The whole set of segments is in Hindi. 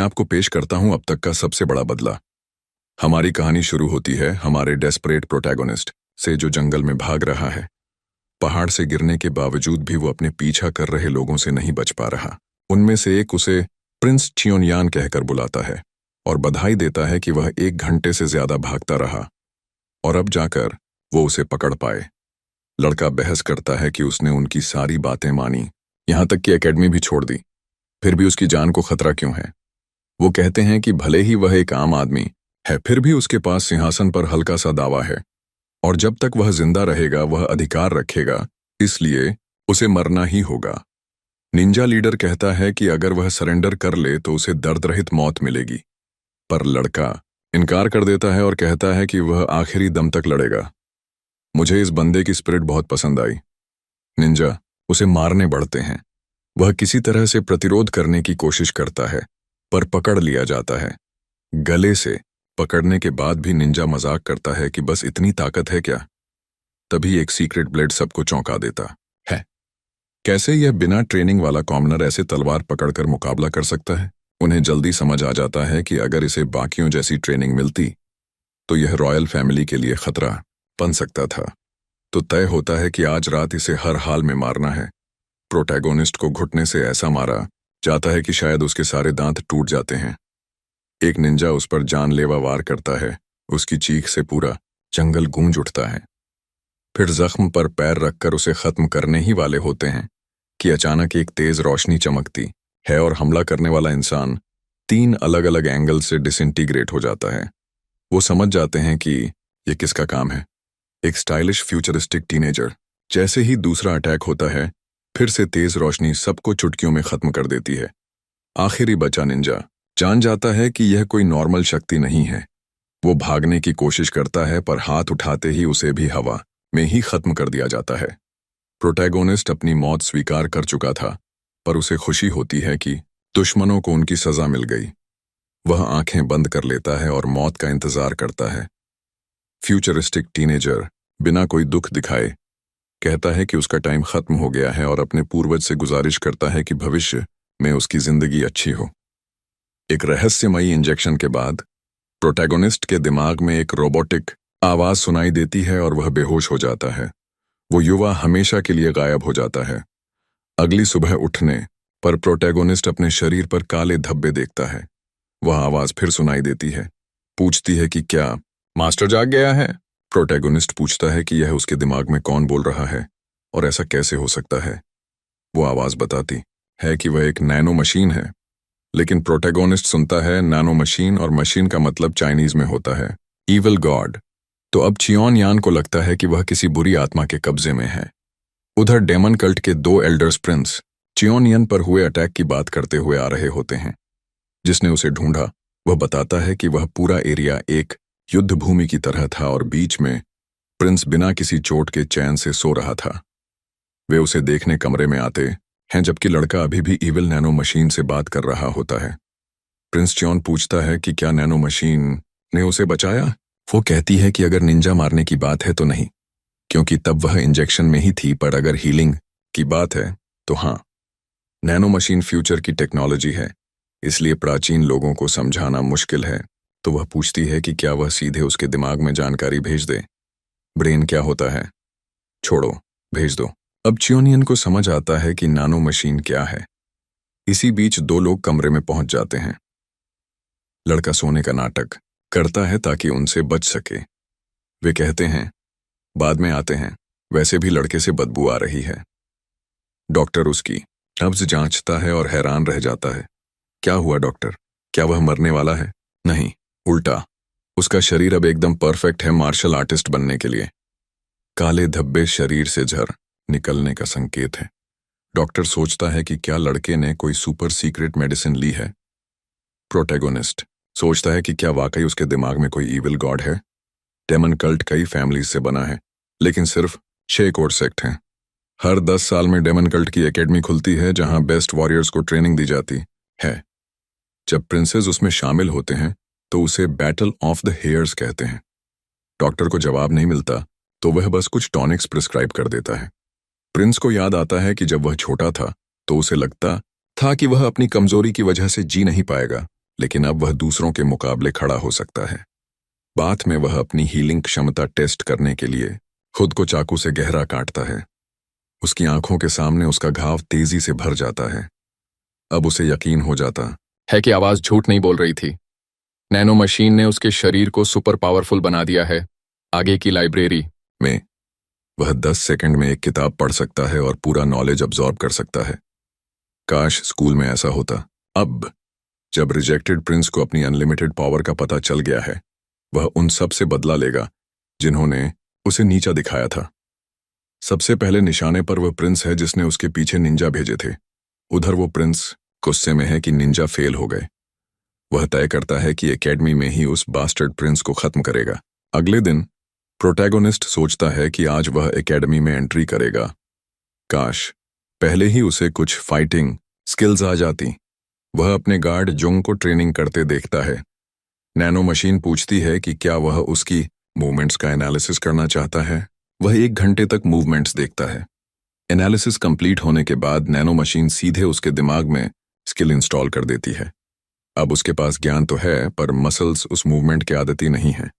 आपको पेश करता हूं अब तक का सबसे बड़ा बदला। हमारी कहानी शुरू होती है हमारे डेस्परेट प्रोटैगोनिस्ट से, जो जंगल में भाग रहा है। पहाड़ से गिरने के बावजूद भी वो अपने पीछा कर रहे लोगों से नहीं बच पा रहा। उनमें से एक उसे प्रिंस चियोनयान कहकर बुलाता है और बधाई देता है कि वह 1 घंटे से ज्यादा भागता रहा और अब जाकर वो उसे पकड़ पाए। लड़का बहस करता है कि उसने उनकी सारी बातें मानी, यहां तक कि एकेडमी भी छोड़ दी, फिर भी उसकी जान को खतरा क्यों है। वो कहते हैं कि भले ही वह एक आम आदमी है, फिर भी उसके पास सिंहासन पर हल्का सा दावा है और जब तक वह जिंदा रहेगा वह अधिकार रखेगा, इसलिए उसे मरना ही होगा। निंजा लीडर कहता है कि अगर वह सरेंडर कर ले तो उसे दर्द रहित मौत मिलेगी, पर लड़का इनकार कर देता है और कहता है कि वह आखिरी दम तक लड़ेगा। मुझे इस बंदे की स्पिरिट बहुत पसंद आई। निंजा उसे मारने बढ़ते हैं। वह किसी तरह से प्रतिरोध करने की कोशिश करता है पर पकड़ लिया जाता है। गले से पकड़ने के बाद भी निंजा मजाक करता है कि बस इतनी ताकत है क्या। तभी एक सीक्रेट ब्लेड सबको चौंका देता है। कैसे यह बिना ट्रेनिंग वाला कॉमनर ऐसे तलवार पकड़कर मुकाबला कर सकता है। उन्हें जल्दी समझ आ जाता है कि अगर इसे बाकियों जैसी ट्रेनिंग मिलती तो यह रॉयल फैमिली के लिए खतरा बन सकता था। तो तय होता है कि आज रात इसे हर हाल में मारना है। प्रोटैगोनिस्ट को घुटने से ऐसा मारा जाता है कि शायद उसके सारे दांत टूट जाते हैं। एक निंजा उस पर जानलेवा वार करता है। उसकी चीख से पूरा जंगल गूंज उठता है। फिर जख्म पर पैर रखकर उसे खत्म करने ही वाले होते हैं कि अचानक एक तेज रोशनी चमकती है और हमला करने वाला इंसान 3 अलग अलग एंगल से डिसइंटीग्रेट हो जाता है। वो समझ जाते हैं कि ये किसका काम है। एक स्टाइलिश फ्यूचरिस्टिक टीनेजर। जैसे ही दूसरा अटैक होता है, फिर से तेज रोशनी सबको चुटकियों में खत्म कर देती है। आखिरी बचा निंजा जान जाता है कि यह कोई नॉर्मल शक्ति नहीं है। वो भागने की कोशिश करता है पर हाथ उठाते ही उसे भी हवा में ही खत्म कर दिया जाता है। प्रोटैगोनिस्ट अपनी मौत स्वीकार कर चुका था, पर उसे खुशी होती है कि दुश्मनों को उनकी सजा मिल गई। वह आंखें बंद कर लेता है और मौत का इंतजार करता है। फ्यूचरिस्टिक टीनेजर बिना कोई दुख दिखाए कहता है कि उसका टाइम खत्म हो गया है और अपने पूर्वज से गुजारिश करता है कि भविष्य में उसकी जिंदगी अच्छी हो। एक रहस्यमयी इंजेक्शन के बाद प्रोटैगोनिस्ट के दिमाग में एक रोबोटिक आवाज सुनाई देती है और वह बेहोश हो जाता है। वो युवा हमेशा के लिए गायब हो जाता है। अगली सुबह उठने पर प्रोटैगोनिस्ट अपने शरीर पर काले धब्बे देखता है। वह आवाज फिर सुनाई देती है, पूछती है कि क्या मास्टर जाग गया है। प्रोटैगोनिस्ट पूछता है कि यह उसके दिमाग में कौन बोल रहा है और ऐसा कैसे हो सकता है। वो आवाज बताती है कि वह एक नैनो मशीन है, लेकिन प्रोटैगोनिस्ट सुनता है नैनो मशीन और मशीन का मतलब चाइनीज में होता है ईविल गॉड। तो अब चियोनयान को लगता है कि वह किसी बुरी आत्मा के कब्जे में है। उधर डेमन कल्ट के 2 एल्डर्स प्रिंस चियोनयान पर हुए अटैक की बात करते हुए आ रहे होते हैं। जिसने उसे ढूंढा वह बताता है कि वह पूरा एरिया एक युद्ध भूमि की तरह था और बीच में प्रिंस बिना किसी चोट के चैन से सो रहा था। वे उसे देखने कमरे में आते हैं जबकि लड़का अभी भी ईविल नैनो मशीन से बात कर रहा होता है। प्रिंस चियोन पूछता है कि क्या नैनो मशीन ने उसे बचाया। वो कहती है कि अगर निंजा मारने की बात है तो नहीं, क्योंकि तब वह इंजेक्शन में ही थी, पर अगर हीलिंग की बात है तो हाँ। नैनो मशीन फ्यूचर की टेक्नोलॉजी है, इसलिए प्राचीन लोगों को समझाना मुश्किल है। तो वह पूछती है कि क्या वह सीधे उसके दिमाग में जानकारी भेज दे। ब्रेन क्या होता है, छोड़ो, भेज दो। अब चियोनियन को समझ आता है कि नैनो मशीन क्या है। इसी बीच 2 लोग कमरे में पहुंच जाते हैं। लड़का सोने का नाटक करता है ताकि उनसे बच सके। वे कहते हैं बाद में आते हैं, वैसे भी लड़के से बदबू आ रही है। डॉक्टर उसकी नब्ज जांचता है और हैरान रह जाता है। क्या हुआ डॉक्टर, क्या वह मरने वाला है। नहीं, उल्टा, उसका शरीर अब एकदम परफेक्ट है मार्शल आर्टिस्ट बनने के लिए। काले धब्बे शरीर से झर निकलने का संकेत है। डॉक्टर सोचता है कि क्या लड़के ने कोई सुपर सीक्रेट मेडिसिन ली है। प्रोटैगोनिस्ट सोचता है कि क्या वाकई उसके दिमाग में कोई ईविल गॉड है। डेमन कल्ट कई फैमिलीज से बना है, लेकिन सिर्फ 6 कोर सेक्ट हैं। हर 10 साल में डेमन कल्ट की एकेडमी खुलती है जहां बेस्ट वॉरियर्स को ट्रेनिंग दी जाती है। जब प्रिंसेस उसमें शामिल होते हैं तो उसे बैटल ऑफ द हेयर्स कहते हैं। डॉक्टर को जवाब नहीं मिलता तो वह बस कुछ टॉनिक्स प्रिस्क्राइब कर देता है। प्रिंस को याद आता है कि जब वह छोटा था तो उसे लगता था कि वह अपनी कमजोरी की वजह से जी नहीं पाएगा, लेकिन अब वह दूसरों के मुकाबले खड़ा हो सकता है। बात में वह अपनी हीलिंग क्षमता टेस्ट करने के लिए खुद को चाकू से गहरा काटता है। उसकी आंखों के सामने उसका घाव तेजी से भर जाता है। अब उसे यकीन हो जाता है कि आवाज झूठ नहीं बोल रही थी। नैनो मशीन ने उसके शरीर को सुपर पावरफुल बना दिया है। आगे की लाइब्रेरी में वह 10 सेकंड में एक किताब पढ़ सकता है और पूरा नॉलेज अब्सॉर्ब कर सकता है। काश स्कूल में ऐसा होता। अब जब रिजेक्टेड प्रिंस को अपनी अनलिमिटेड पावर का पता चल गया है, वह उन सब से बदला लेगा जिन्होंने उसे नीचा दिखाया था। सबसे पहले निशाने पर वह प्रिंस है जिसने उसके पीछे निंजा भेजे थे। उधर वो प्रिंस गुस्से में है कि निंजा फेल हो गए। वह तय करता है कि एकेडमी में ही उस बास्टर्ड प्रिंस को खत्म करेगा। अगले दिन प्रोटैगोनिस्ट सोचता है कि आज वह एकेडमी में एंट्री करेगा। काश पहले ही उसे कुछ फाइटिंग स्किल्स आ जाती। वह अपने गार्ड जुंग को ट्रेनिंग करते देखता है। नैनो मशीन पूछती है कि क्या वह उसकी मूवमेंट्स का एनालिसिस करना चाहता है। वह 1 घंटे तक मूवमेंट्स देखता है। एनालिसिस कंप्लीट होने के बाद नैनो मशीन सीधे उसके दिमाग में स्किल इंस्टॉल कर देती है। अब उसके पास ज्ञान तो है, पर मसल्स उस मूवमेंट के आदती नहीं है।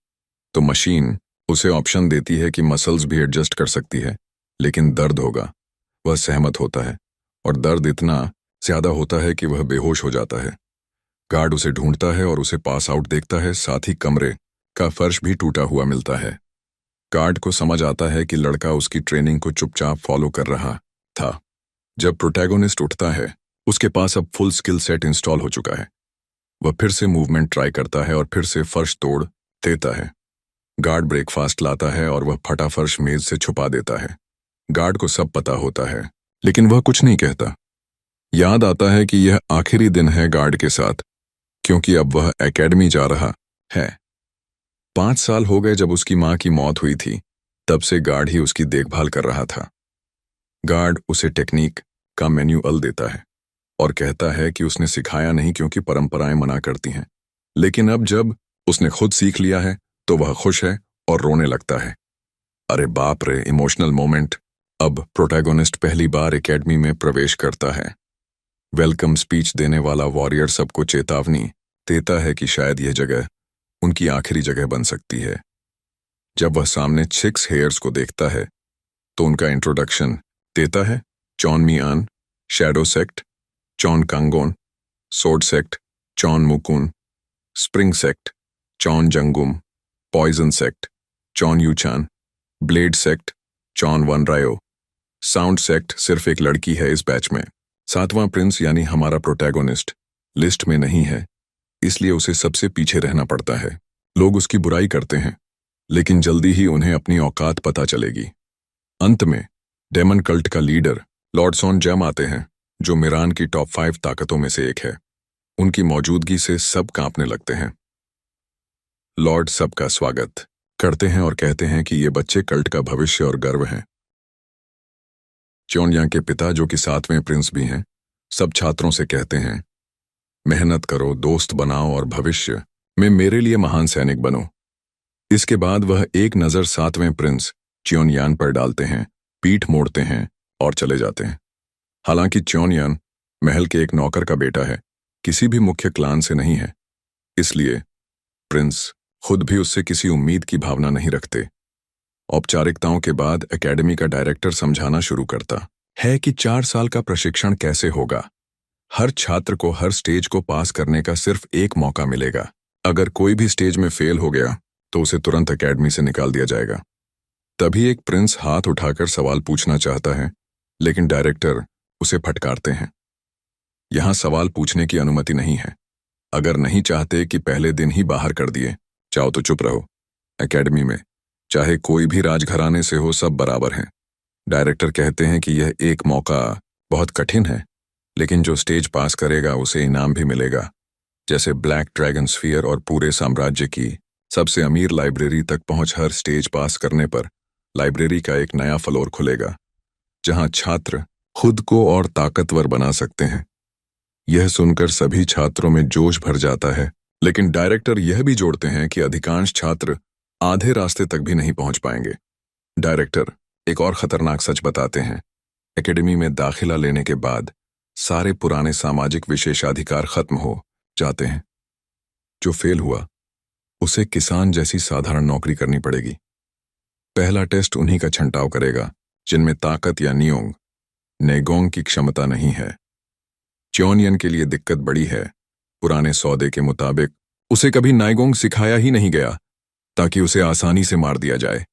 तो मशीन उसे ऑप्शन देती है कि मसल्स भी एडजस्ट कर सकती है, लेकिन दर्द होगा। वह सहमत होता है और दर्द इतना ज्यादा होता है कि वह बेहोश हो जाता है। गार्ड उसे ढूंढता है और उसे पास आउट देखता है। साथ ही कमरे का फर्श भी टूटा हुआ मिलता है। गार्ड को समझ आता है कि लड़का उसकी ट्रेनिंग को चुपचाप फॉलो कर रहा था। जब प्रोटैगोनिस्ट उठता है, उसके पास अब फुल स्किल सेट इंस्टॉल हो चुका है। वह फिर से मूवमेंट ट्राई करता है और फिर से फर्श तोड़ देता है। गार्ड ब्रेकफास्ट लाता है और वह फटा फर्श मेज से छुपा देता है। गार्ड को सब पता होता है, लेकिन वह कुछ नहीं कहता। याद आता है कि यह आखिरी दिन है गार्ड के साथ, क्योंकि अब वह एकेडमी जा रहा है। 5 साल हो गए जब उसकी मां की मौत हुई थी। तब से गार्ड ही उसकी देखभाल कर रहा था। गार्ड उसे टेक्निक का मैन्युअल देता है और कहता है कि उसने सिखाया नहीं क्योंकि परंपराएं मना करती हैं। लेकिन अब जब उसने खुद सीख लिया है तो वह खुश है और रोने लगता है। अरे बाप रे, इमोशनल मोमेंट। अब प्रोटैगोनिस्ट पहली बार एकेडमी में प्रवेश करता है। वेलकम स्पीच देने वाला वॉरियर सबको चेतावनी देता है कि शायद यह जगह उनकी आखिरी जगह बन सकती है। जब वह सामने 6 हेयर्स को देखता है तो उनका इंट्रोडक्शन देता है। चॉन मियान, शैडो सेक्ट, चॉन कांगोन, सोड सेक्ट, चॉन मुकुन, स्प्रिंग सेक्ट, चॉन जंगुम, पॉइजन सेक्ट, चॉन यूचान, ब्लेड सेक्ट, चॉन वन रायो। साउंड सेक्ट सिर्फ एक लड़की है इस बैच में। 7वां प्रिंस यानी हमारा प्रोटैगोनिस्ट लिस्ट में नहीं है, इसलिए उसे सबसे पीछे रहना पड़ता है। लोग उसकी बुराई करते हैं, लेकिन जल्दी ही उन्हें अपनी औकात पता चलेगी। अंत में डेमन कल्ट का लीडर लॉर्ड सॉन जेम आते हैं, जो मिरान की टॉप 5 ताकतों में से एक है। उनकी मौजूदगी से सब कांपने लगते हैं। लॉर्ड सबका स्वागत करते हैं और कहते हैं कि ये बच्चे कल्ट का भविष्य और गर्व हैं। च्योनयांग के पिता, जो कि 7वें प्रिंस भी हैं, सब छात्रों से कहते हैं, मेहनत करो, दोस्त बनाओ और भविष्य में मेरे लिए महान सैनिक बनो। इसके बाद वह एक नज़र 7वें प्रिंस च्योनयान पर डालते हैं, पीठ मोड़ते हैं और चले जाते हैं। हालांकि च्योनयान महल के एक नौकर का बेटा है, किसी भी मुख्य क्लान से नहीं है, इसलिए प्रिंस खुद भी उससे किसी उम्मीद की भावना नहीं रखते। औपचारिकताओं के बाद एकेडमी का डायरेक्टर समझाना शुरू करता है कि 4 साल का प्रशिक्षण कैसे होगा। हर छात्र को हर स्टेज को पास करने का सिर्फ एक मौका मिलेगा। अगर कोई भी स्टेज में फेल हो गया तो उसे तुरंत एकेडमी से निकाल दिया जाएगा। तभी एक प्रिंस हाथ उठाकर सवाल पूछना चाहता है, लेकिन डायरेक्टर उसे फटकारते हैं। यहां सवाल पूछने की अनुमति नहीं है। अगर नहीं चाहते कि पहले दिन ही बाहर कर दिए, चाहो तो चुप रहो। एकेडमी में चाहे कोई भी राजघराने से हो, सब बराबर हैं। डायरेक्टर कहते हैं कि यह एक मौका बहुत कठिन है, लेकिन जो स्टेज पास करेगा उसे इनाम भी मिलेगा, जैसे ब्लैक ड्रैगन स्फीयर और पूरे साम्राज्य की सबसे अमीर लाइब्रेरी तक पहुंच। हर स्टेज पास करने पर लाइब्रेरी का एक नया फ्लोर खुलेगा, जहां छात्र खुद को और ताकतवर बना सकते हैं। यह सुनकर सभी छात्रों में जोश भर जाता है, लेकिन डायरेक्टर यह भी जोड़ते हैं कि अधिकांश छात्र आधे रास्ते तक भी नहीं पहुंच पाएंगे। डायरेक्टर एक और खतरनाक सच बताते हैं। एकेडमी में दाखिला लेने के बाद सारे पुराने सामाजिक विशेषाधिकार खत्म हो जाते हैं। जो फेल हुआ उसे किसान जैसी साधारण नौकरी करनी पड़ेगी। पहला टेस्ट उन्हीं का छंटाव करेगा जिनमें ताकत या नियोंग नेगोंग की क्षमता नहीं है। च्योनियन के लिए दिक्कत बड़ी है। पुराने सौदे के मुताबिक उसे कभी नाइगोंग सिखाया ही नहीं गया ताकि उसे आसानी से मार दिया जाए।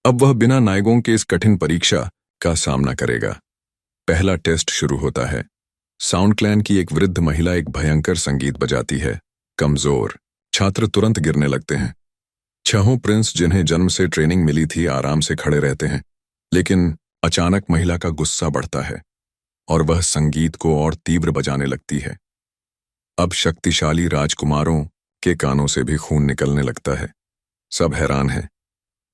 अब वह बिना नाइगोंग के इस कठिन परीक्षा का सामना करेगा। पहला टेस्ट शुरू होता है। साउंड क्लैन की एक वृद्ध महिला एक भयंकर संगीत बजाती है। कमजोर छात्र तुरंत गिरने लगते हैं। छहों प्रिंस जिन्हें जन्म से ट्रेनिंग मिली थी आराम से खड़े रहते हैं, लेकिन अचानक महिला का गुस्सा बढ़ता है और वह संगीत को और तीव्र बजाने लगती है। अब शक्तिशाली राजकुमारों के कानों से भी खून निकलने लगता है। सब हैरान हैं।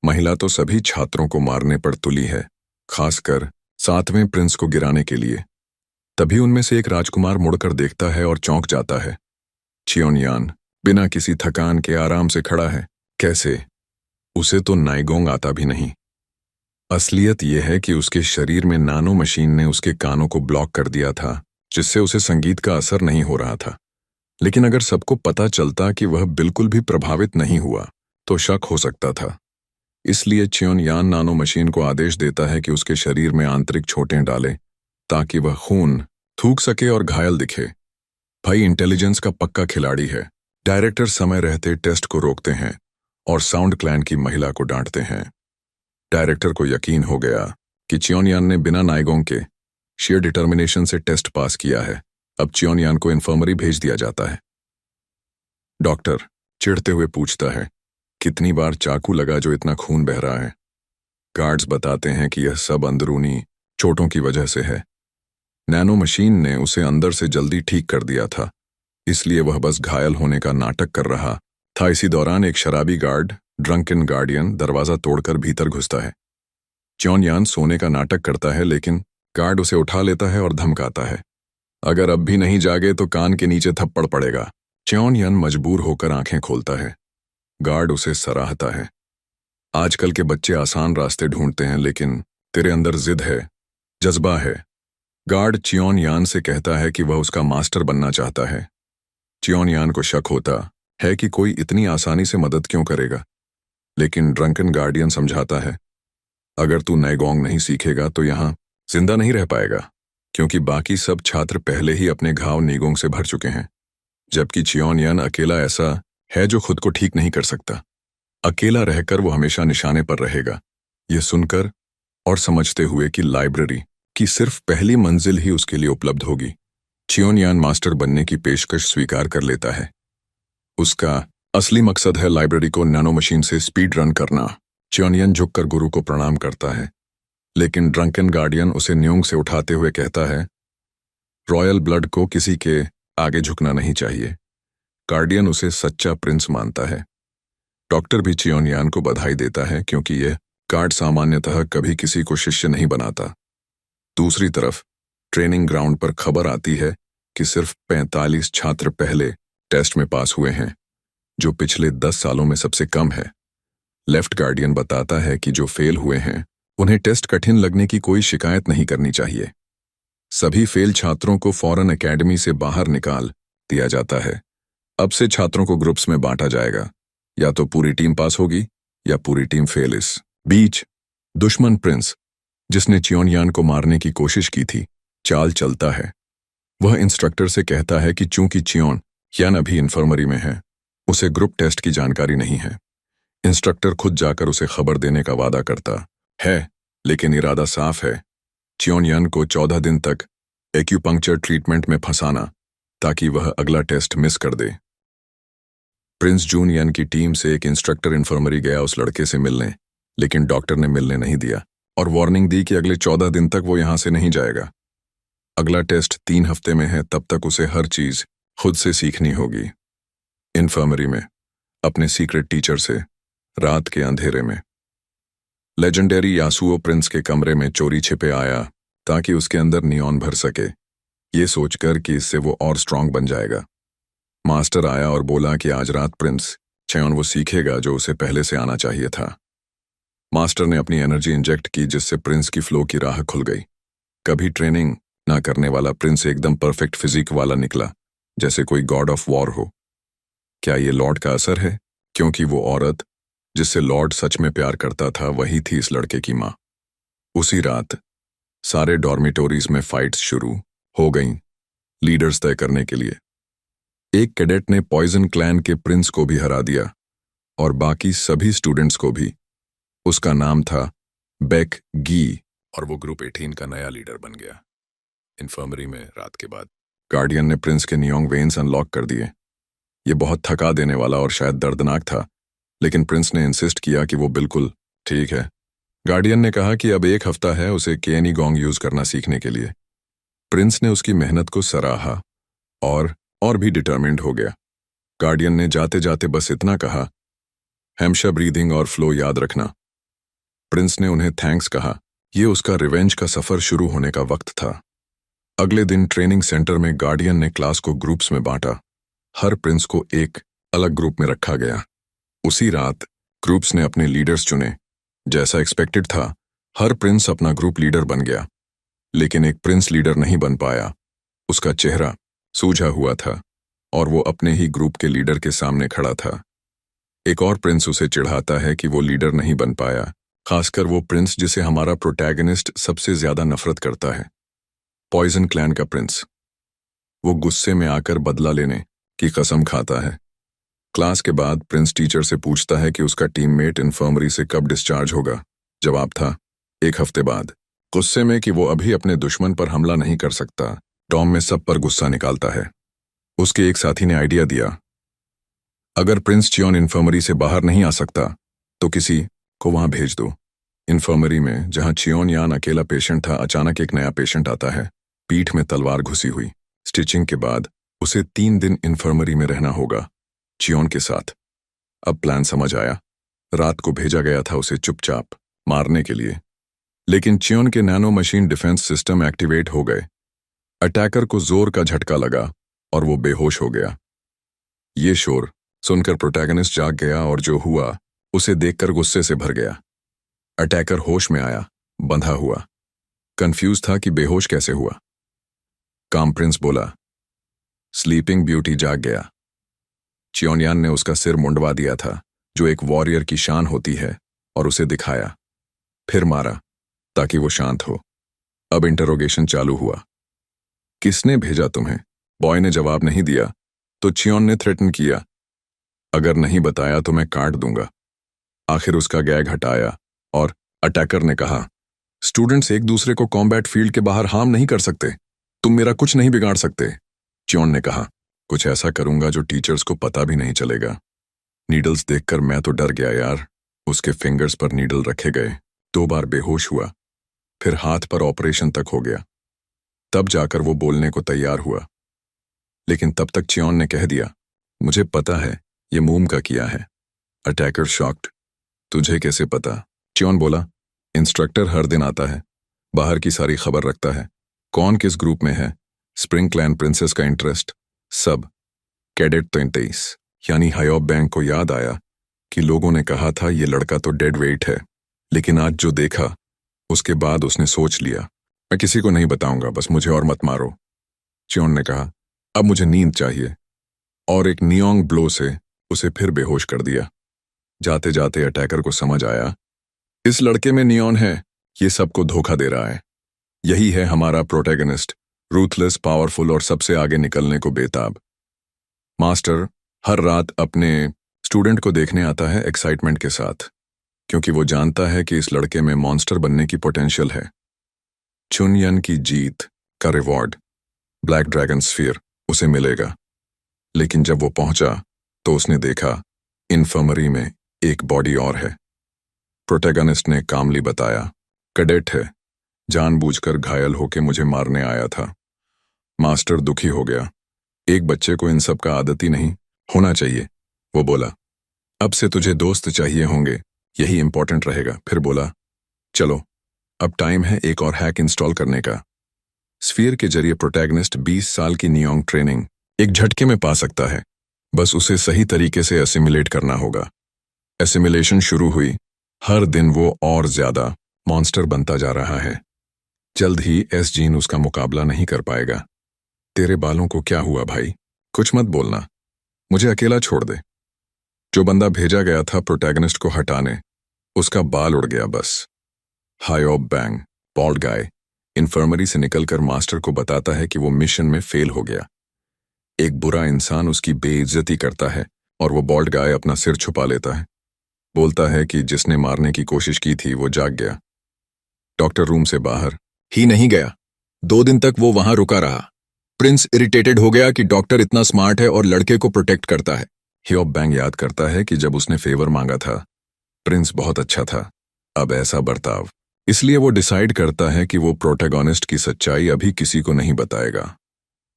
महिला तो सभी छात्रों को मारने पर तुली है, खासकर 7वें प्रिंस को गिराने के लिए। तभी उनमें से एक राजकुमार मुड़कर देखता है और चौंक जाता है। चियोनयान बिना किसी थकान के आराम से खड़ा है। कैसे? उसे तो नाइगोंग आता भी नहीं। असलियत यह है कि उसके शरीर में नानो मशीन ने उसके कानों को ब्लॉक कर दिया था, जिससे उसे संगीत का असर नहीं हो रहा था। लेकिन अगर सबको पता चलता कि वह बिल्कुल भी प्रभावित नहीं हुआ तो शक हो सकता था। इसलिए चियोनयान नानो मशीन को आदेश देता है कि उसके शरीर में आंतरिक चोटें डाले ताकि वह खून थूक सके और घायल दिखे। भाई इंटेलिजेंस का पक्का खिलाड़ी है। डायरेक्टर समय रहते टेस्ट को रोकते हैं और साउंड क्लैन की महिला को डांटते हैं। डायरेक्टर को यकीन हो गया कि चियोनयान ने बिना नाइगोंग के शेयर डिटर्मिनेशन से टेस्ट पास किया है। अब चियोनयान को इन्फर्मरी भेज दिया जाता है। डॉक्टर चिढ़ते हुए पूछता है, कितनी बार चाकू लगा जो इतना खून बह रहा है? गार्ड्स बताते हैं कि यह सब अंदरूनी चोटों की वजह से है। नैनो मशीन ने उसे अंदर से जल्दी ठीक कर दिया था, इसलिए वह बस घायल होने का नाटक कर रहा था। इसी दौरान एक शराबी गार्ड, ड्रंकन गार्डियन, दरवाजा तोड़कर भीतर घुसता है। चियोनयान सोने का नाटक करता है, लेकिन गार्ड उसे उठा लेता है और धमकाता है, अगर अब भी नहीं जागे तो कान के नीचे थप्पड़ पड़ेगा। चियोनयान मजबूर होकर आंखें खोलता है। गार्ड उसे सराहता है। आजकल के बच्चे आसान रास्ते ढूंढते हैं, लेकिन तेरे अंदर जिद है, जज्बा है। गार्ड चियोनयान से कहता है कि वह उसका मास्टर बनना चाहता है। चियोनयान को शक होता है कि कोई इतनी आसानी से मदद क्यों करेगा, लेकिन ड्रंकन गार्डियन समझाता है, अगर तू नाइगोंग नहीं सीखेगा तो यहाँ जिंदा नहीं रह पाएगा, क्योंकि बाकी सब छात्र पहले ही अपने घाव नीगोंग से भर चुके हैं, जबकि चियोनयान अकेला ऐसा है जो खुद को ठीक नहीं कर सकता। अकेला रहकर वो हमेशा निशाने पर रहेगा। ये सुनकर और समझते हुए कि लाइब्रेरी की सिर्फ पहली मंजिल ही उसके लिए उपलब्ध होगी, चियोनयान मास्टर बनने की पेशकश स्वीकार कर लेता है। उसका असली मकसद है लाइब्रेरी को नैनो मशीन से स्पीड रन करना। चियोनयान झुककर गुरु को प्रणाम करता है, लेकिन ड्रंकन गार्डियन उसे न्योंग से उठाते हुए कहता है, रॉयल ब्लड को किसी के आगे झुकना नहीं चाहिए। गार्डियन उसे सच्चा प्रिंस मानता है। डॉक्टर भी चियोनयान को बधाई देता है, क्योंकि यह गार्ड सामान्यतः कभी किसी को शिष्य नहीं बनाता। दूसरी तरफ ट्रेनिंग ग्राउंड पर खबर आती है कि सिर्फ 45 छात्र पहले टेस्ट में पास हुए हैं, जो पिछले 10 सालों में सबसे कम है। लेफ्ट गार्डियन बताता है कि जो फेल हुए हैं उन्हें टेस्ट कठिन लगने की कोई शिकायत नहीं करनी चाहिए। सभी फेल छात्रों को फौरन एकेडमी से बाहर निकाल दिया जाता है। अब से छात्रों को ग्रुप्स में बांटा जाएगा, या तो पूरी टीम पास होगी या पूरी टीम फेल। इस बीच दुश्मन प्रिंस, जिसने चियोनयान को मारने की कोशिश की थी, चाल चलता है। वह इंस्ट्रक्टर से कहता है कि चूंकि चियोनयान अभी इन्फर्मरी में है, उसे ग्रुप टेस्ट की जानकारी नहीं है। इंस्ट्रक्टर खुद जाकर उसे खबर देने का वादा करता है, लेकिन इरादा साफ है, चियोनयान को 14 दिन तक एक्यूपंक्चर ट्रीटमेंट में फंसाना, ताकि वह अगला टेस्ट मिस कर दे। प्रिंस जूनियन की टीम से एक इंस्ट्रक्टर इन्फर्मरी गया उस लड़के से मिलने, लेकिन डॉक्टर ने मिलने नहीं दिया और वार्निंग दी कि अगले 14 दिन तक वो यहां से नहीं जाएगा। अगला टेस्ट 3 हफ्ते में है, तब तक उसे हर चीज खुद से सीखनी होगी। इन्फर्मरी में अपने सीक्रेट टीचर से रात के अंधेरे में लेजेंडरी यासुओ प्रिंस के कमरे में चोरी छिपे आया, ताकि उसके अंदर नियॉन भर सके, ये सोचकर कि इससे वो और स्ट्रांग बन जाएगा। मास्टर आया और बोला कि आज रात प्रिंस चेयोन वो सीखेगा जो उसे पहले से आना चाहिए था। मास्टर ने अपनी एनर्जी इंजेक्ट की, जिससे प्रिंस की फ्लो की राह खुल गई। कभी ट्रेनिंग ना करने वाला प्रिंस एकदम परफेक्ट फिजिक वाला निकला, जैसे कोई गॉड ऑफ वॉर हो। क्या ये लॉर्ड का असर है? क्योंकि वो औरत जिससे लॉर्ड सच में प्यार करता था वही थी इस लड़के की माँ। उसी रात सारे डॉर्मिटोरीज में फाइट्स शुरू हो गईं, लीडर्स तय करने के लिए। एक कैडेट ने पॉइजन क्लैन के प्रिंस को भी हरा दिया और बाकी सभी स्टूडेंट्स को भी। उसका नाम था बेक गी और वो ग्रुप 18 का नया लीडर बन गया। इन्फर्मरी में रात के बाद गार्डियन ने प्रिंस के नियोंग वेन्स अनलॉक कर दिए। ये बहुत थका देने वाला और शायद दर्दनाक था, लेकिन प्रिंस ने इंसिस्ट किया कि वो बिल्कुल ठीक है। गार्डियन ने कहा कि अब एक हफ्ता है उसे केनी गोंग यूज करना सीखने के लिए। प्रिंस ने उसकी मेहनत को सराहा और भी डिटर्मिन्ड हो गया। गार्डियन ने जाते जाते बस इतना कहा, हैम्शा ब्रीदिंग और फ्लो याद रखना। प्रिंस ने उन्हें थैंक्स कहा। ये उसका रिवेंज का सफर शुरू होने का वक्त था। अगले दिन ट्रेनिंग सेंटर में गार्डियन ने क्लास को ग्रुप्स में बांटा। हर प्रिंस को एक अलग ग्रुप में रखा गया। उसी रात ग्रुप्स ने अपने लीडर्स चुने। जैसा एक्सपेक्टेड था, हर प्रिंस अपना ग्रुप लीडर बन गया, लेकिन एक प्रिंस लीडर नहीं बन पाया। उसका चेहरा सूझा हुआ था और वो अपने ही ग्रुप के लीडर के सामने खड़ा था। एक और प्रिंस उसे चिढ़ाता है कि वो लीडर नहीं बन पाया, खासकर वो प्रिंस जिसे हमारा प्रोटैगनिस्ट सबसे ज्यादा नफरत करता है, पॉइजन क्लैन का प्रिंस। वो गुस्से में आकर बदला लेने की कसम खाता है। क्लास के बाद प्रिंस टीचर से पूछता है कि उसका टीममेट इन्फर्मरी से कब डिस्चार्ज होगा। जवाब था, 1 हफ्ते बाद। गुस्से में कि वो अभी अपने दुश्मन पर हमला नहीं कर सकता, टॉम में सब पर गुस्सा निकालता है। उसके एक साथी ने आइडिया दिया, अगर प्रिंस चियोन इन्फर्मरी से बाहर नहीं आ सकता तो किसी को वहां भेज दो। इन्फर्मरी में जहां चियोन यान अकेला पेशेंट था, अचानक एक नया पेशेंट आता है, पीठ में तलवार घुसी हुई। स्टिचिंग के बाद उसे 3 दिन इन्फर्मरी में रहना होगा चियोन के साथ। अब प्लान समझ आया। रात को भेजा गया था उसे चुपचाप मारने के लिए, लेकिन चियोन के nano machine defence system activate हो गए। अटैकर को जोर का झटका लगा और वो बेहोश हो गया। ये शोर सुनकर प्रोटैगनिस्ट जाग गया और जो हुआ उसे देखकर गुस्से से भर गया। अटैकर होश में आया, बंधा हुआ, कंफ्यूज था कि बेहोश कैसे हुआ। काम प्रिंस बोला, स्लीपिंग ब्यूटी जाग गया। चियोनयान ने उसका सिर मुंडवा दिया था, जो एक वॉरियर की शान होती है, और उसे दिखाया, फिर मारा ताकि वो शांत हो। अब इंटरोगेशन चालू हुआ। किसने भेजा तुम्हें? बॉय ने जवाब नहीं दिया तो चियोन ने थ्रेटन किया, अगर नहीं बताया तो मैं काट दूंगा। आखिर उसका गैग हटाया और अटैकर ने कहा, स्टूडेंट्स एक दूसरे को कॉम्बैट फील्ड के बाहर हार्म नहीं कर सकते, तुम मेरा कुछ नहीं बिगाड़ सकते। चियोन ने कहा, कुछ ऐसा करूंगा जो टीचर्स को पता भी नहीं चलेगा। नीडल्स देखकर मैं तो डर गया यार। उसके फिंगर्स पर नीडल रखे गए, 2 बार बेहोश हुआ, फिर हाथ पर ऑपरेशन तक हो गया। तब जाकर वो बोलने को तैयार हुआ, लेकिन तब तक चियोन ने कह दिया, मुझे पता है ये मूम का किया है। अटैकर शॉक्ड, तुझे कैसे पता? चियोन बोला, इंस्ट्रक्टर हर दिन आता है, बाहर की सारी खबर रखता है, कौन किस ग्रुप में है, स्प्रिंग क्लैन प्रिंसेस का इंटरेस्ट, सब। कैडेट 23 यानी हायोब बैंक को याद आया कि लोगों ने कहा था ये लड़का तो डेड वेट है, लेकिन आज जो देखा उसके बाद उसने सोच लिया, मैं किसी को नहीं बताऊंगा, बस मुझे और मत मारो। चियोन ने कहा, अब मुझे नींद चाहिए, और एक नियोंग ब्लो से उसे फिर बेहोश कर दिया। जाते जाते अटैकर को समझ आया, इस लड़के में नियॉन है, ये सबको धोखा दे रहा है। यही है हमारा प्रोटैगनिस्ट, रूथलेस, पावरफुल और सबसे आगे निकलने को बेताब। मास्टर हर रात अपने स्टूडेंट को देखने आता है एक्साइटमेंट के साथ, क्योंकि वो जानता है कि इस लड़के में मॉन्स्टर बनने की पोटेंशियल है। चुनयन की जीत का रिवॉर्ड, ब्लैक ड्रैगन स्फीयर, उसे मिलेगा। लेकिन जब वो पहुंचा तो उसने देखा इन्फर्मरी में एक बॉडी और है। प्रोटैगनिस्ट ने कामली बताया, कैडेट है, जानबूझकर घायल होके मुझे मारने आया था। मास्टर दुखी हो गया, एक बच्चे को इन सब का आदत ही नहीं होना चाहिए। वो बोला, अब से तुझे दोस्त चाहिए होंगे, यही इंपॉर्टेंट रहेगा। फिर बोला, चलो अब टाइम है एक और हैक इंस्टॉल करने का। स्फीयर के जरिए प्रोटैगनिस्ट 20 साल की नियोंग ट्रेनिंग एक झटके में पा सकता है, बस उसे सही तरीके से एसिमिलेट करना होगा। एसिमिलेशन शुरू हुई, हर दिन वो और ज्यादा मॉन्स्टर बनता जा रहा है। जल्द ही एस जीन उसका मुकाबला नहीं कर पाएगा। तेरे बालों को क्या हुआ भाई? कुछ मत बोलना। मुझे अकेला छोड़ दे। जो बंदा भेजा गया था प्रोटैगनिस्ट को हटाने, उसका बाल उड़ गया बस। High of bang, bald guy, infirmary से निकलकर मास्टर को बताता है कि वो मिशन में फेल हो गया। एक बुरा इंसान उसकी बेइज्जती करता है और वो बॉल्ड गाय अपना सिर छुपा लेता है। बोलता है कि जिसने मारने की कोशिश की थी वो जाग गया। डॉक्टर रूम से बाहर ही नहीं गया। 2 दिन तक वो वहां रुका रहा। प्रिंस इरिटेटेड हो गया कि डॉक्टर इतना स्मार्ट है और लड़के को प्रोटेक्ट करता है। हियोब बैंग याद करता है कि जब उसने फेवर मांगा था, प्रिंस बहुत अच्छा था। अब ऐसा बर्ताव। इसलिए वो डिसाइड करता है कि वो प्रोटैगनिस्ट की सच्चाई अभी किसी को नहीं बताएगा।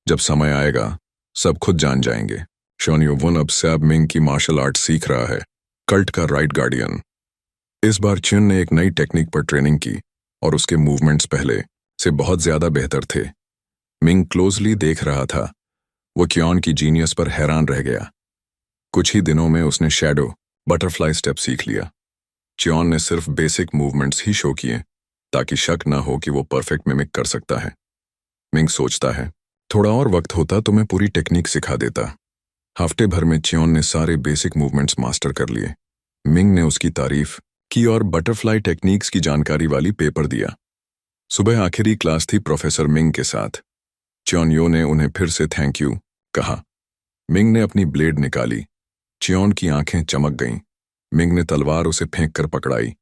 जब समय आएगा, सब खुद जान जाएंगे। शॉन योवन अब सैब मिंग की मार्शल आर्ट सीख रहा है, कल्ट का राइट गार्डियन। इस बार चिन ने एक नई टेक्निक पर ट्रेनिंग की और उसके मूवमेंट्स पहले से बहुत ज्यादा बेहतर थे। मिंग क्लोजली देख रहा था। वो क्योन की जीनियस पर हैरान रह गया। कुछ ही दिनों में उसने शैडो बटरफ्लाई स्टेप सीख लिया। च्योन ने सिर्फ बेसिक मूवमेंट्स ही शो किए ताकि शक न हो कि वो परफेक्ट मिमिक कर सकता है। मिंग सोचता है, थोड़ा और वक्त होता तो मैं पूरी टेक्निक सिखा देता। हफ्ते भर में च्योन ने सारे बेसिक मूवमेंट्स मास्टर कर लिए। मिंग ने उसकी तारीफ की और बटरफ्लाई टेक्निक्स की जानकारी वाली पेपर दिया। सुबह आखिरी क्लास थी प्रोफेसर मिंग के साथ। च्योन यो ने उन्हें फिर से थैंक यू कहा। मिंग ने अपनी ब्लेड निकाली। च्योन की आंखें चमक गईं। मिंग ने तलवार उसे फेंक कर पकड़ाई।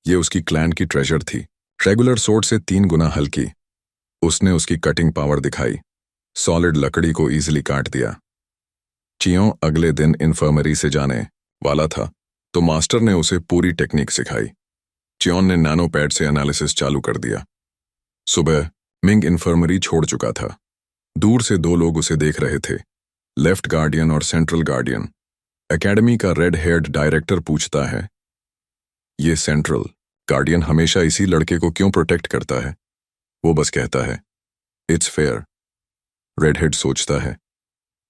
ये उसकी क्लैन की ट्रेजर थी, रेगुलर सोर्ड से 3 गुना हल्की। उसने उसकी कटिंग पावर दिखाई, सॉलिड लकड़ी को इजीली काट दिया। चियों अगले दिन इन्फर्मरी से जाने वाला था तो मास्टर ने उसे पूरी टेक्निक सिखाई। चियोन ने नैनो पैड से एनालिसिस चालू कर दिया। सुबह मिंग इन्फर्मरी छोड़ चुका था। दूर से 2 लोग उसे देख रहे थे, लेफ्ट गार्डियन और सेंट्रल गार्डियन। एकेडमी का रेड हेयर्ड डायरेक्टर पूछता है, ये सेंट्रल गार्डियन हमेशा इसी लड़के को क्यों प्रोटेक्ट करता है? वो बस कहता है, इट्स फेयर। रेडहेड सोचता है,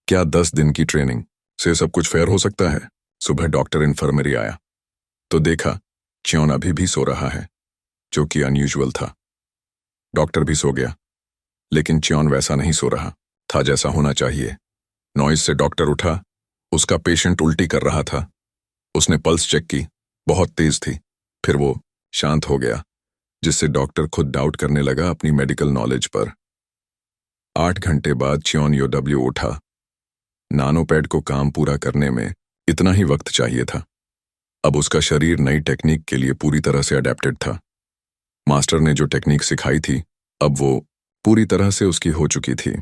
क्या 10 दिन की ट्रेनिंग से सब कुछ फेयर हो सकता है? सुबह डॉक्टर इन्फर्मरी आया तो देखा च्योन अभी भी सो रहा है, जो कि अनयूजुअल था। डॉक्टर भी सो गया, लेकिन च्योन वैसा नहीं सो रहा था जैसा होना चाहिए। नॉइज से डॉक्टर उठा। उसका पेशेंट उल्टी कर रहा था। उसने पल्स चेक की, बहुत तेज थी। फिर वो शांत हो गया, जिससे डॉक्टर खुद डाउट करने लगा अपनी मेडिकल नॉलेज पर। 8 घंटे बाद च्योन योडब्ल्यू उठा। नानोपैड को काम पूरा करने में इतना ही वक्त चाहिए था। अब उसका शरीर नई टेक्निक के लिए पूरी तरह से अडेप्टेड था। मास्टर ने जो टेक्निक सिखाई थी, अब वो पूरी तरह से उसकी हो चुकी थी।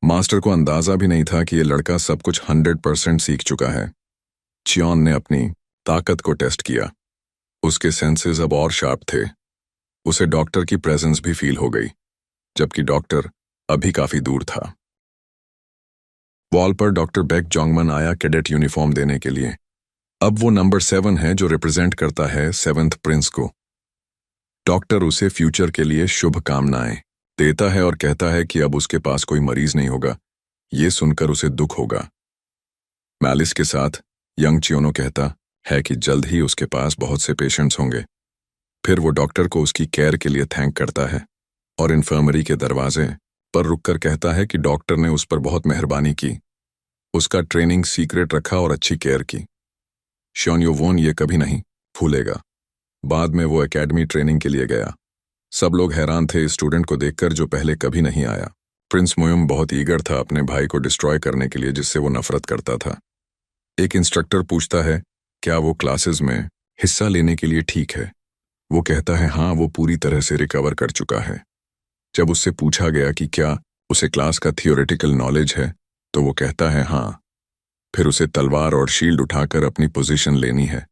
मास्टर को अंदाजा भी नहीं था कि ये लड़का सब कुछ 100% सीख चुका है। च्योन ने अपनी ताकत को टेस्ट किया। उसके सेंसेस अब और शार्प थे। उसे डॉक्टर की प्रेजेंस भी फील हो गई, जबकि डॉक्टर अभी काफी दूर था। वॉल पर डॉक्टर बेक जोंगमन आया कैडेट यूनिफॉर्म देने के लिए। अब वो नंबर 7 है जो रिप्रेजेंट करता है 7th प्रिंस को। डॉक्टर उसे फ्यूचर के लिए शुभकामनाएं देता है और कहता है कि अब उसके पास कोई मरीज नहीं होगा। ये सुनकर उसे दुख होगा। मैलिस के साथ यंग चियोनो कहता है कि जल्द ही उसके पास बहुत से पेशेंट्स होंगे। फिर वो डॉक्टर को उसकी केयर के लिए थैंक करता है और इन्फर्मरी के दरवाजे पर रुककर कहता है कि डॉक्टर ने उस पर बहुत मेहरबानी की, उसका ट्रेनिंग सीक्रेट रखा और अच्छी केयर की। शॉन योवोन ये कभी नहीं भूलेगा। बाद में वो एकेडमी ट्रेनिंग के लिए गया। सब लोग हैरान थे इस स्टूडेंट को देखकर जो पहले कभी नहीं आया। प्रिंस मुयुम बहुत ईगर था अपने भाई को डिस्ट्रॉय करने के लिए, जिससे वो नफरत करता था। एक इंस्ट्रक्टर पूछता है, क्या वो क्लासेस में हिस्सा लेने के लिए ठीक है? वो कहता है हाँ, वो पूरी तरह से रिकवर कर चुका है। जब उससे पूछा गया कि क्या उसे क्लास का थियोरेटिकल नॉलेज है, तो वो कहता है हाँ। फिर उसे तलवार और शील्ड उठाकर अपनी पोजीशन लेनी है।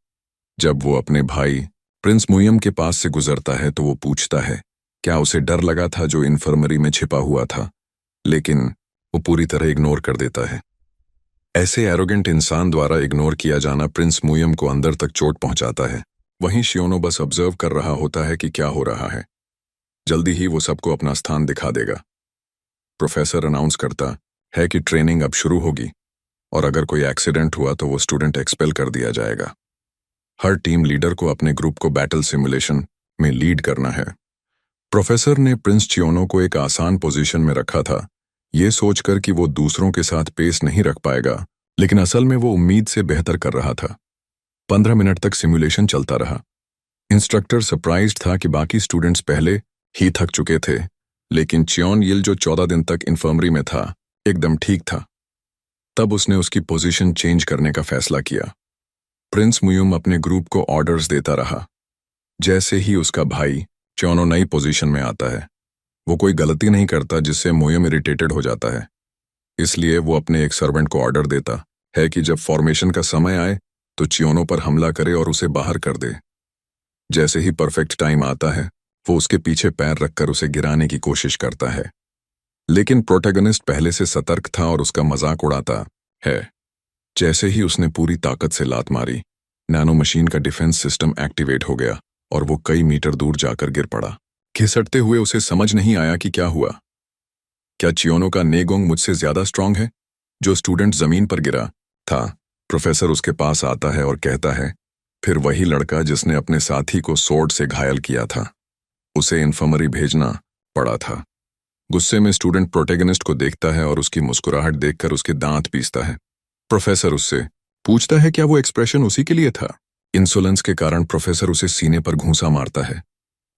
जब वो अपने भाई प्रिंस मुयम के पास से गुजरता है तो वो पूछता है, क्या उसे डर लगा था जो इन्फर्मरी में छिपा हुआ था? लेकिन वो पूरी तरह इग्नोर कर देता है। ऐसे एरोगेंट इंसान द्वारा इग्नोर किया जाना प्रिंस मुयम को अंदर तक चोट पहुंचाता है। वहीं शियोनो बस ऑब्जर्व कर रहा होता है कि क्या हो रहा है। जल्दी ही वो सबको अपना स्थान दिखा देगा। प्रोफेसर अनाउंस करता है कि ट्रेनिंग अब शुरू होगी और अगर कोई एक्सीडेंट हुआ तो वो स्टूडेंट एक्सपेल कर दिया जाएगा। हर टीम लीडर को अपने ग्रुप को बैटल सिमुलेशन में लीड करना है। प्रोफेसर ने प्रिंस चियोनो को एक आसान पोजीशन में रखा था, ये सोचकर कि वो दूसरों के साथ पेस नहीं रख पाएगा, लेकिन असल में वो उम्मीद से बेहतर कर रहा था। 15 मिनट तक सिमुलेशन चलता रहा। इंस्ट्रक्टर सरप्राइज्ड था कि बाकी स्टूडेंट्स पहले ही थक चुके थे, लेकिन चियोन यिल जो 14 दिन तक इन्फर्मरी में था एकदम ठीक था। तब उसने उसकी पोजीशन चेंज करने का फैसला किया। प्रिंस मुयुम अपने ग्रुप को ऑर्डर्स देता रहा। जैसे ही उसका भाई च्योनो नई पोजीशन में आता है, वो कोई गलती नहीं करता जिससे मुयुम इरिटेटेड हो जाता है। इसलिए वो अपने एक सर्वेंट को ऑर्डर देता है कि जब फॉर्मेशन का समय आए तो चियोनो पर हमला करे और उसे बाहर कर दे। जैसे ही परफेक्ट टाइम आता है, वो उसके पीछे पैर रखकर उसे गिराने की कोशिश करता है, लेकिन प्रोटैगनिस्ट पहले से सतर्क था और उसका मजाक उड़ाता है। जैसे ही उसने पूरी ताकत से लात मारी, नैनो मशीन का डिफेंस सिस्टम एक्टिवेट हो गया और वो कई मीटर दूर जाकर गिर पड़ा। घिसटते हुए उसे समझ नहीं आया कि क्या हुआ। क्या चियोनो का नेगोंग मुझसे ज्यादा स्ट्रांग है? जो स्टूडेंट जमीन पर गिरा था, प्रोफेसर उसके पास आता है और कहता है, फिर वही लड़का जिसने अपने साथी को सोर्ड से घायल किया था, उसे इन्फर्मरी भेजना पड़ा था। गुस्से में स्टूडेंट प्रोटैगनिस्ट को देखता है और उसकी मुस्कुराहट देखकर उसके दांत पीसता है। प्रोफेसर उससे पूछता है क्या वो एक्सप्रेशन उसी के लिए था। इंसोलेंस के कारण प्रोफेसर उसे सीने पर घूंसा मारता है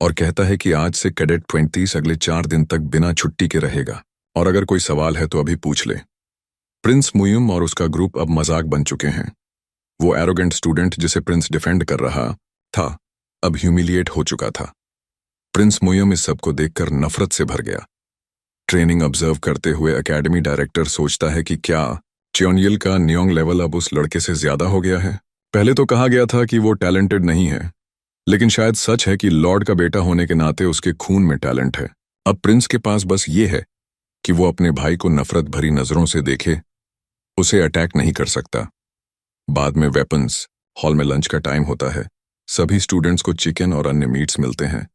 और कहता है कि आज से कैडेट 20 अगले 4 दिन तक बिना छुट्टी के रहेगा, और अगर कोई सवाल है तो अभी पूछ ले। प्रिंस मुयुम और उसका ग्रुप अब मजाक बन चुके हैं। वो एरोगेंट स्टूडेंट जिसे प्रिंस डिफेंड कर रहा था, अब ह्यूमिलिएट हो चुका था। प्रिंस मुयुम इस सबको देखकर नफरत से भर गया। ट्रेनिंग ऑब्जर्व करते हुए एकेडमी डायरेक्टर सोचता है कि क्या चियोनयिल का नियोंग लेवल अब उस लड़के से ज्यादा हो गया है। पहले तो कहा गया था कि वो टैलेंटेड नहीं है, लेकिन शायद सच है कि लॉर्ड का बेटा होने के नाते उसके खून में टैलेंट है। अब प्रिंस के पास बस ये है कि वो अपने भाई को नफरत भरी नजरों से देखे, उसे अटैक नहीं कर सकता। बाद में वेपन्स हॉल में लंच का टाइम होता है। सभी स्टूडेंट्स को चिकन और अन्य मीट्स मिलते हैं।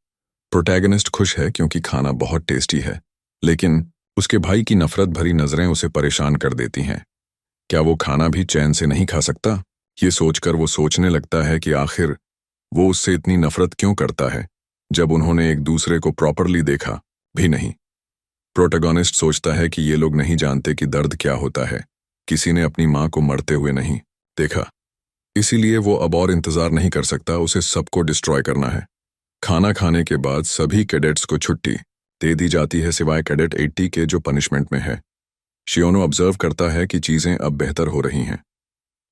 प्रोटैगनिस्ट खुश है क्योंकि खाना बहुत टेस्टी है, लेकिन उसके भाई की नफरत भरी नजरें उसे परेशान कर देती हैं। क्या वो खाना भी चैन से नहीं खा सकता? ये सोचकर वो सोचने लगता है कि आखिर वो उससे इतनी नफरत क्यों करता है, जब उन्होंने एक दूसरे को प्रॉपरली देखा भी नहीं। प्रोटैगनिस्ट सोचता है कि ये लोग नहीं जानते कि दर्द क्या होता है। किसी ने अपनी मां को मरते हुए नहीं देखा, इसीलिए वो अब और इंतजार नहीं कर सकता, उसे सबको डिस्ट्रॉय करना है। खाना खाने के बाद सभी कैडेट्स को छुट्टी दे दी जाती है, सिवाय कैडेट 80 के जो पनिशमेंट में है। शियोनो ऑब्जर्व करता है कि चीजें अब बेहतर हो रही हैं।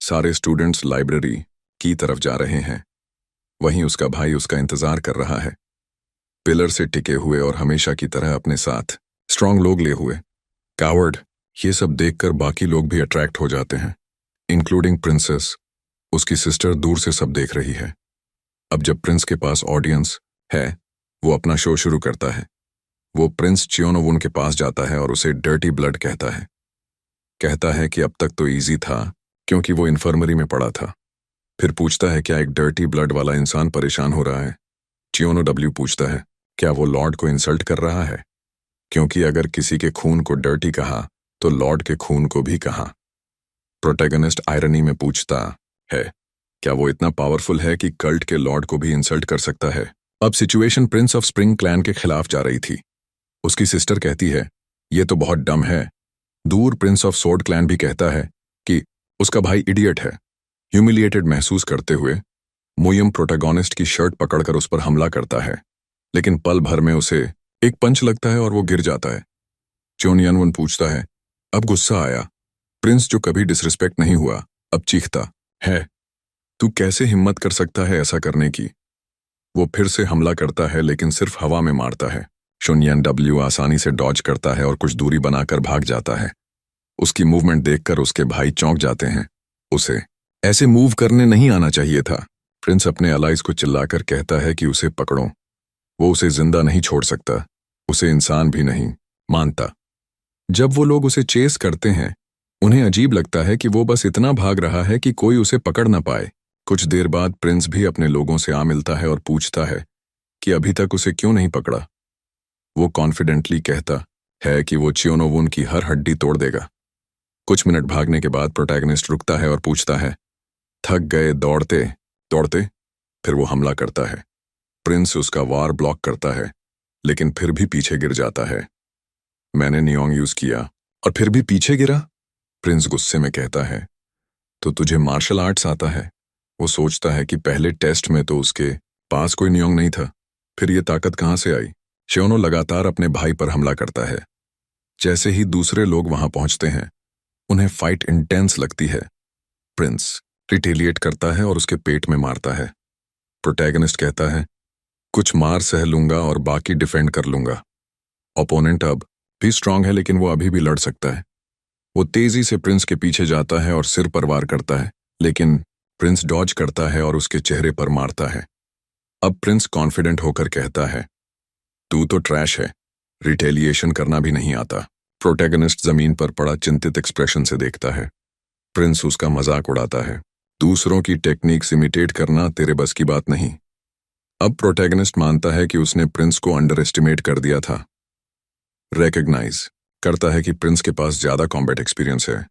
सारे स्टूडेंट्स लाइब्रेरी की तरफ जा रहे हैं। वहीं उसका भाई उसका इंतजार कर रहा है, पिलर से टिके हुए और हमेशा की तरह अपने साथ स्ट्रांग लोग लिए हुए। कावर्ड, ये सब देखकर बाकी लोग भी अट्रैक्ट हो जाते हैं, इंक्लूडिंग प्रिंसेस। उसकी सिस्टर दूर से सब देख रही है। अब जब प्रिंस के पास ऑडियंस है, वो अपना शो शुरू करता है। वो प्रिंस चियोनोवुन के पास जाता है और उसे डर्टी ब्लड कहता है कि अब तक तो इजी था क्योंकि वो इन्फर्मरी में पड़ा था। फिर पूछता है क्या एक डर्टी ब्लड वाला इंसान परेशान हो रहा है। चियोनो डब्ल्यू पूछता है क्या वो लॉर्ड को इंसल्ट कर रहा है, क्योंकि अगर किसी के खून को डर्टी कहा तो लॉर्ड के खून को भी कहा। प्रोटैगनिस्ट आयरनी में पूछता है क्या वो इतना पावरफुल है कि कल्ट के लॉर्ड को भी इंसल्ट कर सकता है। अब situation Prince of spring clan के खिलाफ जा रही थी। उसकी सिस्टर कहती है ये तो बहुत डम है। दूर प्रिंस ऑफ सोर्ड क्लैन भी कहता है कि उसका भाई इडियट है। ह्यूमिलिएटेड महसूस करते हुए मुयुम प्रोटैगनिस्ट की शर्ट पकड़कर उस पर हमला करता है, लेकिन पल भर में उसे एक पंच लगता है और वो गिर जाता है। चोनयनवन पूछता है, अब गुस्सा आया। प्रिंस जो कभी डिसरिस्पेक्ट नहीं हुआ अब चीखता है, तू कैसे हिम्मत कर सकता है ऐसा करने की। वो फिर से हमला करता है, लेकिन सिर्फ हवा में मारता है। शुनयन डब्ल्यू आसानी से डॉज करता है और कुछ दूरी बनाकर भाग जाता है। उसकी मूवमेंट देखकर उसके भाई चौंक जाते हैं। उसे ऐसे मूव करने नहीं आना चाहिए था। प्रिंस अपने अलाइज को चिल्लाकर कहता है कि उसे पकड़ो। वो उसे जिंदा नहीं छोड़ सकता, उसे इंसान भी नहीं मानता। जब वो लोग उसे चेस करते हैं, उन्हें अजीब लगता है कि वो बस इतना भाग रहा है कि कोई उसे पकड़ ना पाए। कुछ देर बाद प्रिंस भी अपने लोगों से आ मिलता है और पूछता है कि अभी तक उसे क्यों नहीं पकड़ा। वो कॉन्फिडेंटली कहता है कि वो चियोनोवुन की हर हड्डी तोड़ देगा। कुछ मिनट भागने के बाद प्रोटैगनिस्ट रुकता है और पूछता है, थक गए दौड़ते दौड़ते? फिर वो हमला करता है। प्रिंस उसका वार ब्लॉक करता है, लेकिन फिर भी पीछे गिर जाता है। मैंने नियोंग यूज किया और फिर भी पीछे गिरा? प्रिंस गुस्से में कहता है, तो तुझे मार्शल आर्ट्स आता है? वो सोचता है कि पहले टेस्ट में तो उसके पास कोई नियम नहीं था, फिर ये ताकत कहाँ से आई? श्योनो लगातार अपने भाई पर हमला करता है। जैसे ही दूसरे लोग वहां पहुंचते हैं, उन्हें फाइट इंटेंस लगती है। प्रिंस रिटेलिएट करता है और उसके पेट में मारता है। प्रोटैगनिस्ट कहता है, कुछ मार सह लूंगा और बाकी डिफेंड कर लूंगा। ओपोनेंट अब भी स्ट्रांग है, लेकिन वो अभी भी लड़ सकता है। वो तेजी से प्रिंस के पीछे जाता है और सिर पर वार करता है, लेकिन प्रिंस डॉज करता है और उसके चेहरे पर मारता है। अब प्रिंस कॉन्फिडेंट होकर कहता है, तू तो ट्रैश है, रिटेलिएशन करना भी नहीं आता। प्रोटैगनिस्ट जमीन पर पड़ा चिंतित एक्सप्रेशन से देखता है। प्रिंस उसका मजाक उड़ाता है, दूसरों की टेक्निक्स इमिटेट करना तेरे बस की बात नहीं। अब प्रोटैगनिस्ट मानता है कि उसने प्रिंस को अंडर एस्टिमेट कर दिया था। रिकॉग्नाइज करता है कि प्रिंस के पास ज्यादा कॉम्बैट एक्सपीरियंस है,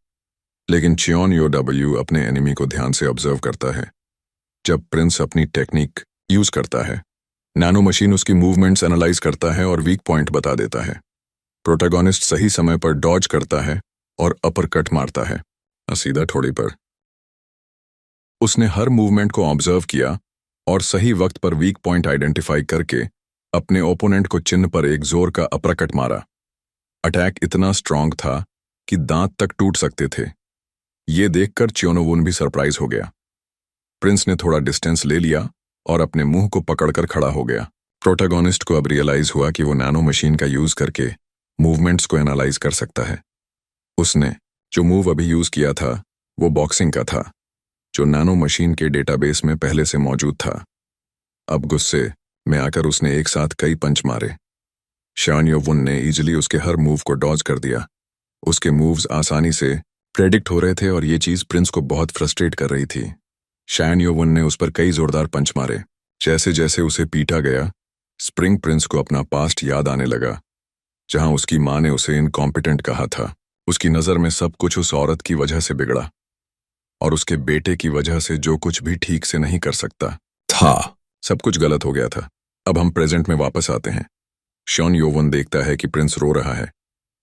लेकिन चियोन योडब्ल्यू अपने एनिमी को ध्यान से ऑब्जर्व करता है। जब प्रिंस अपनी टेक्निक यूज करता है, नैनो मशीन उसकी मूवमेंट्स एनालाइज करता है और वीक पॉइंट बता देता है। प्रोटैगनिस्ट सही समय पर डॉज करता है और अपर कट मारता है, सीधा ठोड़ी पर। उसने हर मूवमेंट को ऑब्जर्व किया और सही वक्त पर वीक पॉइंट आइडेंटिफाई करके अपने ओपोनेंट को चिन्ह पर एक जोर का अपरकट मारा। अटैक इतना स्ट्रांग था कि दांत तक टूट सकते थे। ये देखकर चियोनोवुन भी सरप्राइज हो गया। प्रिंस ने थोड़ा डिस्टेंस ले लिया और अपने मुंह को पकड़कर खड़ा हो गया। प्रोटैगनिस्ट को अब रियलाइज हुआ कि वो नैनो मशीन का यूज करके मूवमेंट्स को एनालाइज कर सकता है। उसने जो मूव अभी यूज किया था वो बॉक्सिंग का था, जो नैनो मशीन के डेटाबेस में पहले से मौजूद था। अब गुस्से में आकर उसने एक साथ कई पंच मारे। शान योवुन ने इजिली उसके हर मूव को डॉज कर दिया। उसके मूव्स आसानी से प्रेडिक्ट हो रहे थे और ये चीज प्रिंस को बहुत फ्रस्ट्रेट कर रही थी। शान योवुन ने उस पर कई जोरदार पंच मारे। जैसे जैसे उसे पीटा गया, स्प्रिंग प्रिंस को अपना पास्ट याद आने लगा, जहां उसकी मां ने उसे इनकॉम्पिटेंट कहा था। उसकी नजर में सब कुछ उस औरत की वजह से बिगड़ा और उसके बेटे की वजह से जो कुछ भी ठीक से नहीं कर सकता था, सब कुछ गलत हो गया था। अब हम प्रेजेंट में वापस आते हैं। शॉन योवन देखता है कि प्रिंस रो रहा है।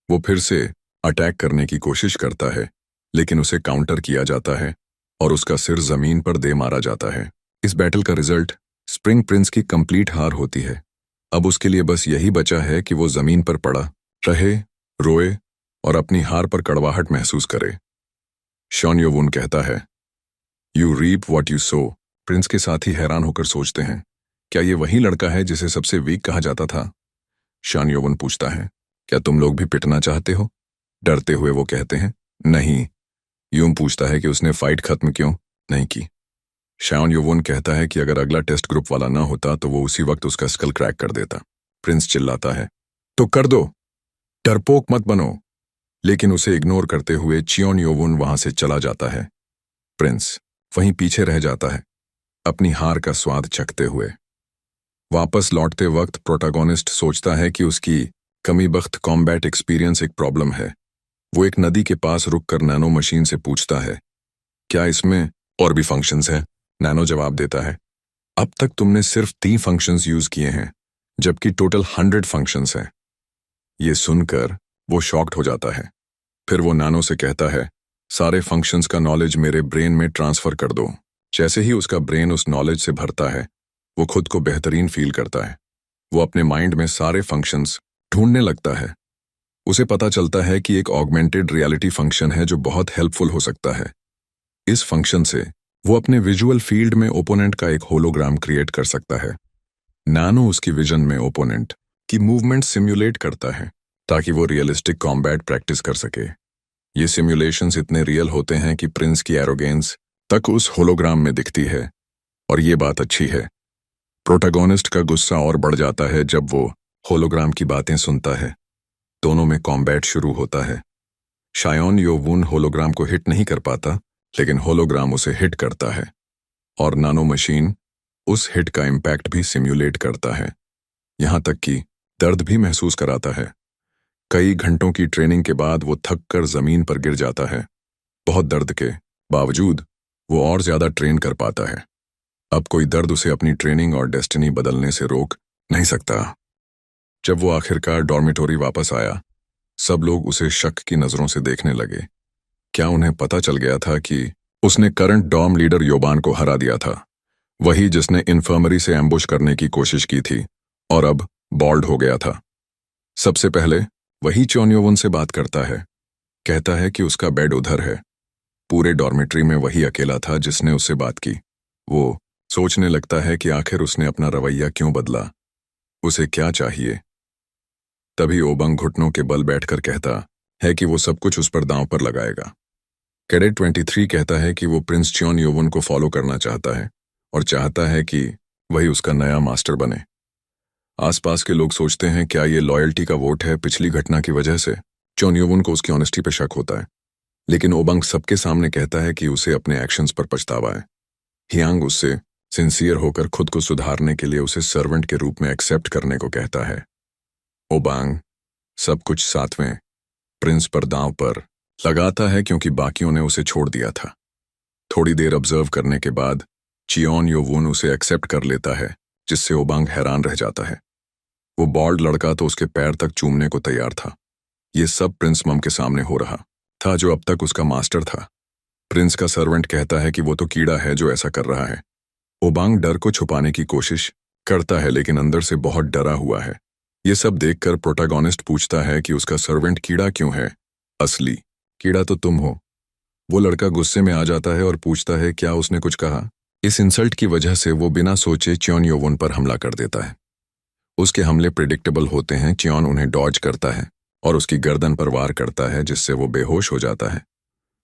वो फिर से अटैक करने की कोशिश करता है, लेकिन उसे काउंटर किया जाता है और उसका सिर जमीन पर दे मारा जाता है। इस बैटल का रिजल्ट स्प्रिंग प्रिंस की कंप्लीट हार होती है। अब उसके लिए बस यही बचा है कि वो जमीन पर पड़ा रहे, रोए और अपनी हार पर कड़वाहट महसूस करे। शॉन योवुन कहता है, you reap what you sow. Prince के साथी हैरान होकर सोचते हैं, क्या ये वही लड़का है जिसे सबसे वीक कहा जाता था? शॉन योवुन पूछता है, क्या तुम लोग भी पिटना चाहते हो? डरते हुए वो कहते हैं, नहीं। यूम पूछता है कि उसने फाइट खत्म क्यों नहीं की? शॉन योवुन कहता है कि अगर अगला टेस्ट ग्रुप वाला ना होता तो वो उसी वक्त उसका स्कल क्रैक कर देता। प्रिंस चिल्लाता है, तो कर दो, डरपोक मत बनो। लेकिन उसे इग्नोर करते हुए चियोन योवुन वहां से चला जाता है। प्रिंस वहीं पीछे रह जाता है, अपनी हार का स्वाद चखते हुए। वापस लौटते वक्त प्रोटैगनिस्ट सोचता है कि उसकी कमीबख्त कॉम्बैट एक्सपीरियंस एक प्रॉब्लम है। वो एक नदी के पास रुककर नैनो मशीन से पूछता है, क्या इसमें और भी फंक्शंस हैं? नैनो जवाब देता है, अब तक तुमने सिर्फ 3 फंक्शंस यूज किए हैं, जबकि टोटल 100 फंक्शंस हैं। ये सुनकर वो शॉक्ड हो जाता है। फिर वो नैनो से कहता है, सारे फंक्शंस का नॉलेज मेरे ब्रेन में ट्रांसफर कर दो। जैसे ही उसका ब्रेन उस नॉलेज से भरता है, वो खुद को बेहतरीन फील करता है। वो अपने माइंड में सारे फंक्शंस ढूंढने लगता है। उसे पता चलता है कि एक ऑगमेंटेड रियलिटी फंक्शन है जो बहुत हेल्पफुल हो सकता है। इस फंक्शन से वो अपने विजुअल फील्ड में ओपोनेंट का एक होलोग्राम क्रिएट कर सकता है। नैनो उसकी विजन में ओपोनेंट की मूवमेंट सिम्युलेट करता है ताकि वो रियलिस्टिक कॉम्बैट प्रैक्टिस कर सके। ये सिम्युलेशंस इतने रियल होते हैं कि प्रिंस की एरोगेंस तक उस होलोग्राम में दिखती है। और ये बात अच्छी है। प्रोटैगनिस्ट का गुस्सा और बढ़ जाता है जब वो होलोग्राम की बातें सुनता है। दोनों में कॉम्बैट शुरू होता है। शायोन योवुन होलोग्राम को हिट नहीं कर पाता, लेकिन होलोग्राम उसे हिट करता है और नैनो मशीन उस हिट का इम्पैक्ट भी सिम्युलेट करता है, यहां तक कि दर्द भी महसूस कराता है। कई घंटों की ट्रेनिंग के बाद वो थक कर जमीन पर गिर जाता है। बहुत दर्द के बावजूद वो और ज्यादा ट्रेन कर पाता है। अब कोई दर्द उसे अपनी ट्रेनिंग और डेस्टिनी बदलने से रोक नहीं सकता। जब वो आखिरकार डॉर्मिटोरी वापस आया, सब लोग उसे शक की नजरों से देखने लगे। क्या उन्हें पता चल गया था कि उसने करंट डॉर्म लीडर योबान को हरा दिया था, वही जिसने इन्फर्मरी से एम्बुश करने की कोशिश की थी और अब बॉल्ड हो गया था। सबसे पहले वही चॉनयोवन से बात करता है, कहता है कि उसका बेड उधर है। पूरे डॉर्मेट्री में वही अकेला था जिसने उससे बात की। वो सोचने लगता है कि आखिर उसने अपना रवैया क्यों बदला, उसे क्या चाहिए। तभी ओबंग घुटनों के बल बैठकर कहता है कि वो सब कुछ उस पर दांव पर लगाएगा। कैडेट 23 कहता है कि वो प्रिंस चॉनयोवन को फॉलो करना चाहता है और चाहता है कि वही उसका नया मास्टर बने। आसपास के लोग सोचते हैं क्या ये लॉयल्टी का वोट है पिछली घटना की वजह से। चॉनयोवन को उसकी ऑनेस्टी पर शक होता है, लेकिन ओबंग सबके सामने कहता है कि उसे अपने एक्शंस पर पछतावा है। हियांग उससे सिंसियर होकर खुद को सुधारने के लिए उसे सर्वेंट के रूप में एक्सेप्ट करने को कहता है। ओबांग सब कुछ सातवें प्रिंस पर दांव पर लगाता है क्योंकि बाकियों ने उसे छोड़ दिया था। थोड़ी देर ऑब्जर्व करने के बाद चियोन योवुन उसे एक्सेप्ट कर लेता है, जिससे ओबांग हैरान रह जाता है। वो बॉल्ड लड़का तो उसके पैर तक चूमने को तैयार था। ये सब प्रिंस मम के सामने हो रहा था, जो अब तक उसका मास्टर था। प्रिंस का सर्वेंट कहता है कि वो तो कीड़ा है जो ऐसा कर रहा है। ओबांग डर को छुपाने की कोशिश करता है, लेकिन अंदर से बहुत डरा हुआ है। ये सब देखकर प्रोटैगोनिस्ट पूछता है कि उसका सर्वेंट कीड़ा क्यों है। असली कीड़ा तो तुम हो। वो लड़का गुस्से में आ जाता है और पूछता है क्या उसने कुछ कहा। इस इंसल्ट की वजह से वो बिना सोचे च्योन योवन पर हमला कर देता है। उसके हमले प्रिडिक्टेबल होते हैं। च्योन उन्हें डॉज करता है और उसकी गर्दन पर वार करता है, जिससे वो बेहोश हो जाता है।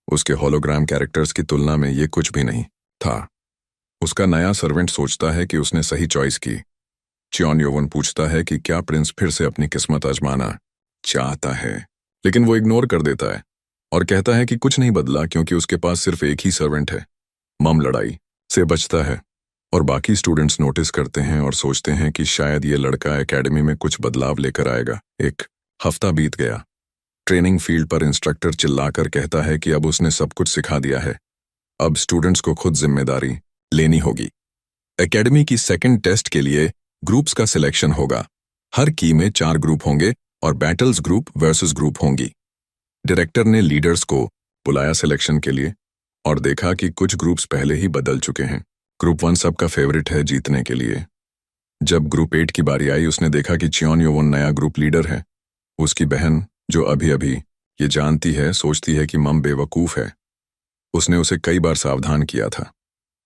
उसके होलोग्राम कैरेक्टर्स की तुलना में ये कुछ भी नहीं था। उसका नया सर्वेंट सोचता है कि उसने सही चॉइस की। च्योन योवन पूछता है कि क्या प्रिंस फिर से अपनी किस्मत आजमाना चाहता है, लेकिन वो इग्नोर कर देता है और कहता है कि कुछ नहीं बदला क्योंकि उसके पास सिर्फ एक ही सर्वेंट है। मम लड़ाई से बचता है और बाकी स्टूडेंट्स नोटिस करते हैं और सोचते हैं कि शायद ये लड़का एकेडमी में कुछ बदलाव लेकर आएगा। एक हफ्ता बीत गया। ट्रेनिंग फील्ड पर इंस्ट्रक्टर चिल्लाकर कहता है कि अब उसने सब कुछ सिखा दिया है, अब स्टूडेंट्स को खुद जिम्मेदारी लेनी होगी। एकेडमी की सेकंड टेस्ट के लिए ग्रुप्स का सिलेक्शन होगा। हर की में 4 ग्रुप होंगे और बैटल्स ग्रुप वर्सेस ग्रुप होंगी। डायरेक्टर ने लीडर्स को बुलाया सिलेक्शन के लिए और देखा कि कुछ ग्रुप्स पहले ही बदल चुके हैं। ग्रुप 1 सबका फेवरेट है जीतने के लिए। जब ग्रुप 8 की बारी आई, उसने देखा कि च्योन योवन नया ग्रुप लीडर है। उसकी बहन, जो अभी अभी ये जानती है, सोचती है कि मम बेवकूफ़ है। उसने उसे कई बार सावधान किया था।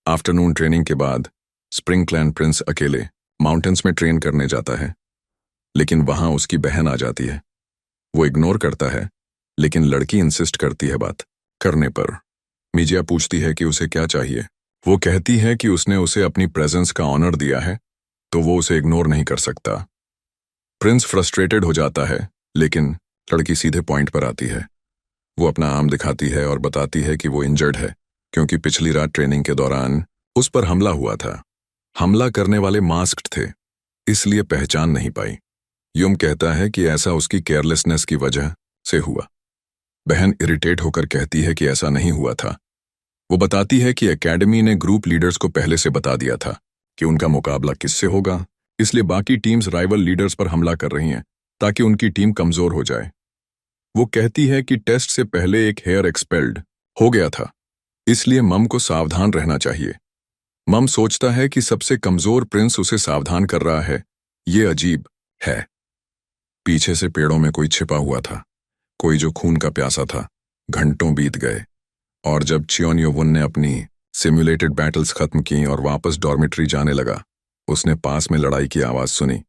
आफ्टरनून ट्रेनिंग के बाद स्प्रिंग क्लैन प्रिंस अकेले माउंटेन्स में ट्रेन करने जाता है, लेकिन वहां उसकी बहन आ जाती है। वो इग्नोर करता है, लेकिन लड़की इंसिस्ट करती है बात करने पर। मिजिया पूछती है कि उसे क्या चाहिए। वो कहती है कि उसने उसे अपनी प्रेजेंस का ऑनर दिया है, तो वो उसे इग्नोर नहीं कर सकता। प्रिंस फ्रस्ट्रेटेड हो जाता है, लेकिन लड़की सीधे पॉइंट पर आती है। वो अपना आर्म दिखाती है और बताती है कि वो इंजर्ड है क्योंकि पिछली रात ट्रेनिंग के दौरान उस पर हमला हुआ था। हमला करने वाले मास्क्ड थे, इसलिए पहचान नहीं पाई। युम कहता है कि ऐसा उसकी केयरलेसनेस की वजह से हुआ। बहन इरिटेट होकर कहती है कि ऐसा नहीं हुआ था। वो बताती है कि एकेडमी ने ग्रुप लीडर्स को पहले से बता दिया था कि उनका मुकाबला किससे होगा, इसलिए बाकी टीम्स राइवल लीडर्स पर हमला कर रही हैं ताकि उनकी टीम कमजोर हो जाए। वो कहती है कि टेस्ट से पहले एक हेयर एक्सपेल्ड हो गया था, इसलिए मम को सावधान रहना चाहिए। मम सोचता है कि सबसे कमजोर प्रिंस उसे सावधान कर रहा है। ये अजीब है। पीछे से पेड़ों में कोई छिपा हुआ था, कोई जो खून का प्यासा था। घंटों बीत गए और जब च्योन योवन ने अपनी सिम्युलेटेड बैटल्स खत्म की और वापस डॉर्मेट्री जाने लगा, उसने पास में लड़ाई की आवाज सुनी।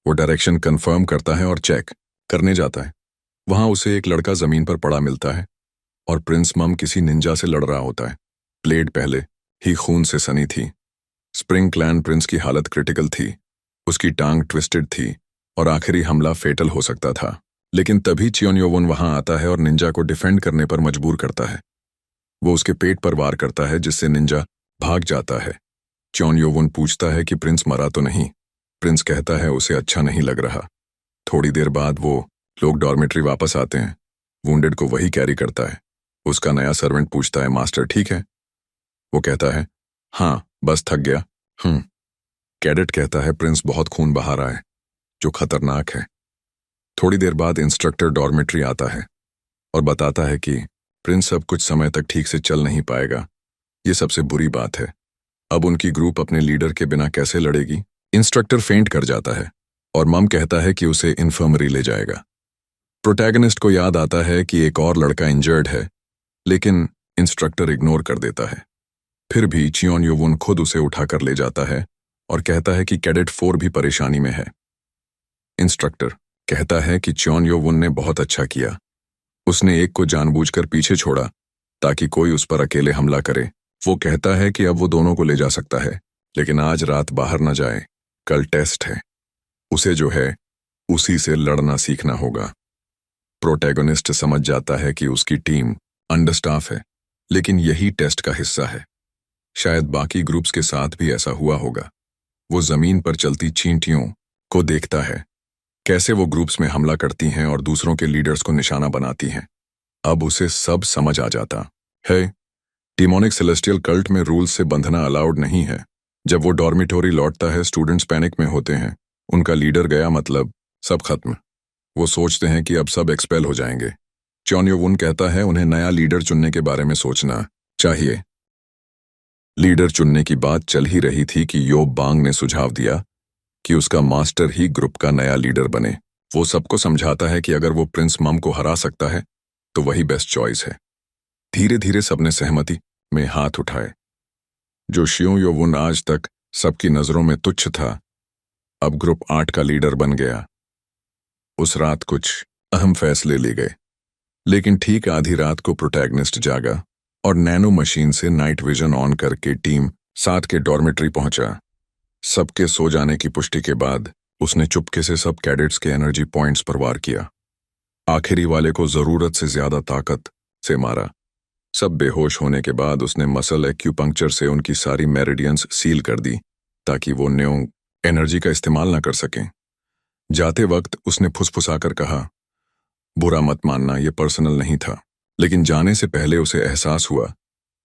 वो डायरेक्शन कंफर्म करता है और चेक करने जाता है। वहां उसे एक लड़का जमीन पर पड़ा मिलता है और प्रिंस मम किसी निंजा से लड़ रहा होता है। ब्लेड पहले ही खून से सनी थी। स्प्रिंग क्लैन प्रिंस की हालत क्रिटिकल थी। उसकी टांग ट्विस्टेड थी और आखिरी हमला फेटल हो सकता था। लेकिन तभी च्योन योवन वहां आता है और निंजा को डिफेंड करने पर मजबूर करता है। वो उसके पेट पर वार करता है, जिससे निंजा भाग जाता है। च्योन योवन पूछता है कि प्रिंस मरा तो नहीं। प्रिंस कहता है उसे अच्छा नहीं लग रहा। थोड़ी देर बाद वो लोग डॉर्मेट्री वापस आते हैं। वुंडेड को वही कैरी करता है। उसका नया सर्वेंट पूछता है, मास्टर ठीक है? वो कहता है, हाँ बस थक गया। कैडेट कहता है, प्रिंस बहुत खून बहा रहा है, जो खतरनाक है। थोड़ी देर बाद इंस्ट्रक्टर डॉर्मेट्री आता है और बताता है कि प्रिंस अब कुछ समय तक ठीक से चल नहीं पाएगा। ये सबसे बुरी बात है। अब उनकी ग्रुप अपने लीडर के बिना कैसे लड़ेगी? इंस्ट्रक्टर फेंट कर जाता है और मम कहता है कि उसे इन्फर्मरी ले जाएगा। प्रोटैगनिस्ट को याद आता है कि एक और लड़का इंजर्ड है, लेकिन इंस्ट्रक्टर इग्नोर कर देता है। फिर भी चियोन योवुन खुद उसे उठाकर ले जाता है और कहता है कि कैडेट 4 भी परेशानी में है। इंस्ट्रक्टर कहता है कि चियोन योवुन ने बहुत अच्छा किया। उसने एक को जानबूझकर पीछे छोड़ा ताकि कोई उस पर अकेले हमला करे। वो कहता है कि अब वो दोनों को ले जा सकता है, लेकिन आज रात बाहर न जाए, कल टेस्ट है। उसे जो है उसी से लड़ना सीखना होगा। प्रोटैगनिस्ट समझ जाता है कि उसकी टीम अंडरस्टाफ है, लेकिन यही टेस्ट का हिस्सा है। शायद बाकी ग्रुप्स के साथ भी ऐसा हुआ होगा। वो जमीन पर चलती चींटियों को देखता है, कैसे वो ग्रुप्स में हमला करती हैं और दूसरों के लीडर्स को निशाना बनाती हैं। अब उसे सब समझ आ जाता है। डिमोनिक सेलेस्टियल कल्ट में रूल्स से बंधना अलाउड नहीं है। जब वो डॉर्मिटोरी लौटता है, स्टूडेंट्स पैनिक में होते हैं। उनका लीडर गया मतलब सब खत्म। वो सोचते हैं कि अब सब एक्सपेल हो जाएंगे। चॉन योवुन कहता है उन्हें नया लीडर चुनने के बारे में सोचना चाहिए। लीडर चुनने की बात चल ही रही थी कि यो बांग ने सुझाव दिया कि उसका मास्टर ही ग्रुप का नया लीडर बने। वो सबको समझाता है कि अगर वो प्रिंस मम को हरा सकता है तो वही बेस्ट चॉइस है। धीरे धीरे सबने सहमति में हाथ उठाए। जो शियो योवुन आज तक सबकी नजरों में तुच्छ था, अब ग्रुप 8 का लीडर बन गया। उस रात कुछ अहम फैसले लिए गए, लेकिन ठीक आधी रात को प्रोटैगनिस्ट जागा और नैनो मशीन से नाइट विजन ऑन करके टीम 7 के डॉर्मेट्री पहुंचा। सबके सो जाने की पुष्टि के बाद उसने चुपके से सब कैडेट्स के एनर्जी पॉइंट्स पर वार किया। आखिरी वाले को जरूरत से ज्यादा ताकत से मारा। सब बेहोश होने के बाद उसने मसल एक्यूपंक्चर से उनकी सारी मेरिडियंस सील कर दी ताकि वो न्यू एनर्जी का इस्तेमाल न कर सकें। जाते वक्त उसने फुसफुसाकर कहा, बुरा मत मानना, ये पर्सनल नहीं था। लेकिन जाने से पहले उसे एहसास हुआ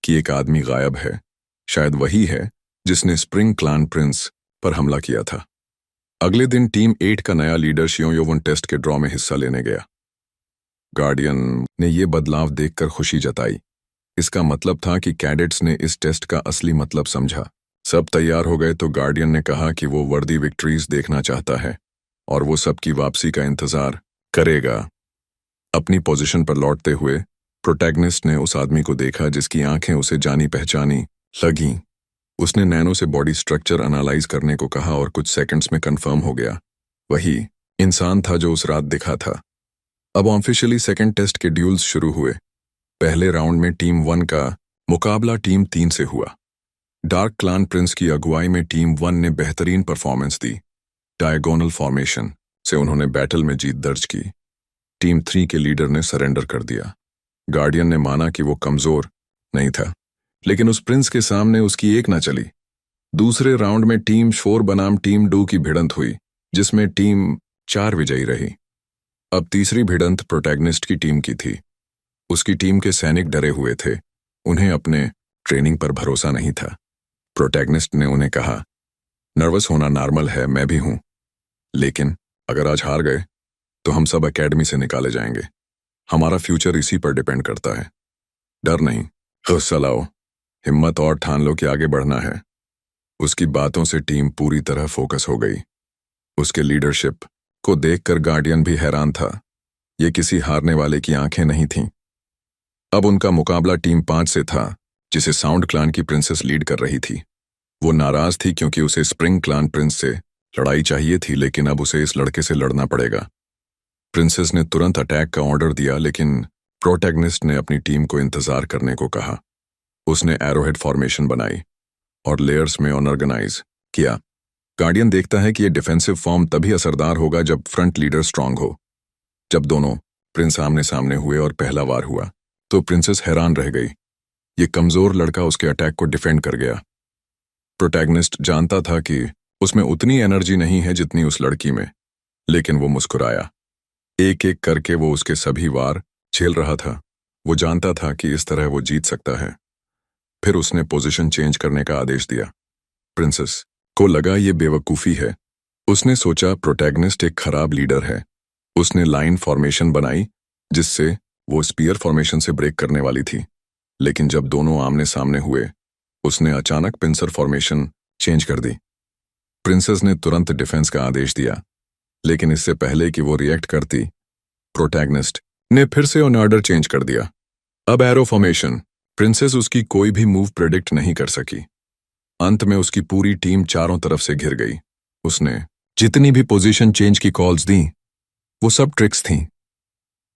कि एक आदमी गायब है। शायद वही है जिसने स्प्रिंग क्लान प्रिंस पर हमला किया था। अगले दिन टीम 8 का नया लीडर शियो योवुन टेस्ट के ड्रॉ में हिस्सा लेने गया। गार्डियन ने ये बदलाव देखकर खुशी जताई। इसका मतलब था कि कैडेट्स ने इस टेस्ट का असली मतलब समझा। सब तैयार हो गए तो गार्डियन ने कहा कि वो वर्दी विक्ट्रीज देखना चाहता है और वो सबकी वापसी का इंतजार करेगा। अपनी पोजीशन पर लौटते हुए प्रोटैगनिस्ट ने उस आदमी को देखा जिसकी आंखें उसे जानी पहचानी लगीं। उसने नैनो से बॉडी स्ट्रक्चर एनालाइज करने को कहा और कुछ सेकंड्स में कंफर्म हो गया। वही इंसान था जो उस रात दिखा था। अब ऑफिशियली सेकंड टेस्ट के ड्यूल्स शुरू हुए। पहले राउंड में टीम 1 का मुकाबला टीम 3 से हुआ। डार्क क्लान प्रिंस की अगुवाई में टीम 1 ने बेहतरीन परफॉर्मेंस दी। डायगोनल फॉर्मेशन से उन्होंने बैटल में जीत दर्ज की। टीम 3 के लीडर ने सरेंडर कर दिया। गार्डियन ने माना कि वो कमजोर नहीं था, लेकिन उस प्रिंस के सामने उसकी एक न चली। दूसरे राउंड में टीम 4 बनाम टीम 2 की भिड़ंत हुई, जिसमें टीम 4 विजयी रही। अब तीसरी भिड़ंत प्रोटैगनिस्ट की टीम की थी। उसकी टीम के सैनिक डरे हुए थे। उन्हें अपने ट्रेनिंग पर भरोसा नहीं था। प्रोटैगनिस्ट ने उन्हें कहा, नर्वस होना नॉर्मल है, मैं भी हूं, लेकिन अगर आज हार गए तो हम सब एकेडमी से निकाले जाएंगे। हमारा फ्यूचर इसी पर डिपेंड करता है। डर नहीं, गुस्सा लाओ, हिम्मत और ठान लो कि आगे बढ़ना है। उसकी बातों से टीम पूरी तरह फोकस हो गई। उसके लीडरशिप को देखकर गार्डियन भी हैरान था। ये किसी हारने वाले की आंखें नहीं थीं। अब उनका मुकाबला टीम 5 से था, जिसे साउंड क्लान की प्रिंसेस लीड कर रही थी। वो नाराज थी क्योंकि उसे स्प्रिंग क्लान प्रिंस से लड़ाई चाहिए थी, लेकिन अब उसे इस लड़के से लड़ना पड़ेगा। प्रिंसेस ने तुरंत अटैक का ऑर्डर दिया, लेकिन प्रोटैगनिस्ट ने अपनी टीम को इंतजार करने को कहा। उसने एरोहेड फॉर्मेशन बनाई और लेयर्स में ऑर्गेनाइज किया। गार्डियन देखता है कि ये डिफेंसिव फॉर्म तभी असरदार होगा जब फ्रंट लीडर स्ट्रांग हो। जब दोनों प्रिंस आमने सामने हुए और पहला वार हुआ तो प्रिंसेस हैरान रह गई। ये कमजोर लड़का उसके अटैक को डिफेंड कर गया। प्रोटैगनिस्ट जानता था कि उसमें उतनी एनर्जी नहीं है जितनी उस लड़की में, लेकिन वो मुस्कुराया। एक एक करके वो उसके सभी वार झेल रहा था। वो जानता था कि इस तरह वो जीत सकता है। फिर उसने पोजीशन चेंज करने का आदेश दिया। प्रिंसेस को लगा ये बेवकूफ़ी है। उसने सोचा प्रोटैगनिस्ट एक खराब लीडर है। उसने लाइन फॉर्मेशन बनाई जिससे वो स्पीयर फॉर्मेशन से ब्रेक करने वाली थी, लेकिन जब दोनों आमने सामने हुए उसने अचानक पिंसर फॉर्मेशन चेंज कर दी। प्रिंसेस ने तुरंत डिफेंस का आदेश दिया, लेकिन इससे पहले कि वो रिएक्ट करती, प्रोटैगनिस्ट ने फिर से ऑर्डर चेंज कर दिया। अब एरो फॉर्मेशन। प्रिंसेस उसकी कोई भी मूव प्रेडिक्ट नहीं कर सकी। अंत में उसकी पूरी टीम चारों तरफ से घिर गई। उसने जितनी भी पोजीशन चेंज की कॉल्स दी वो सब ट्रिक्स थीं।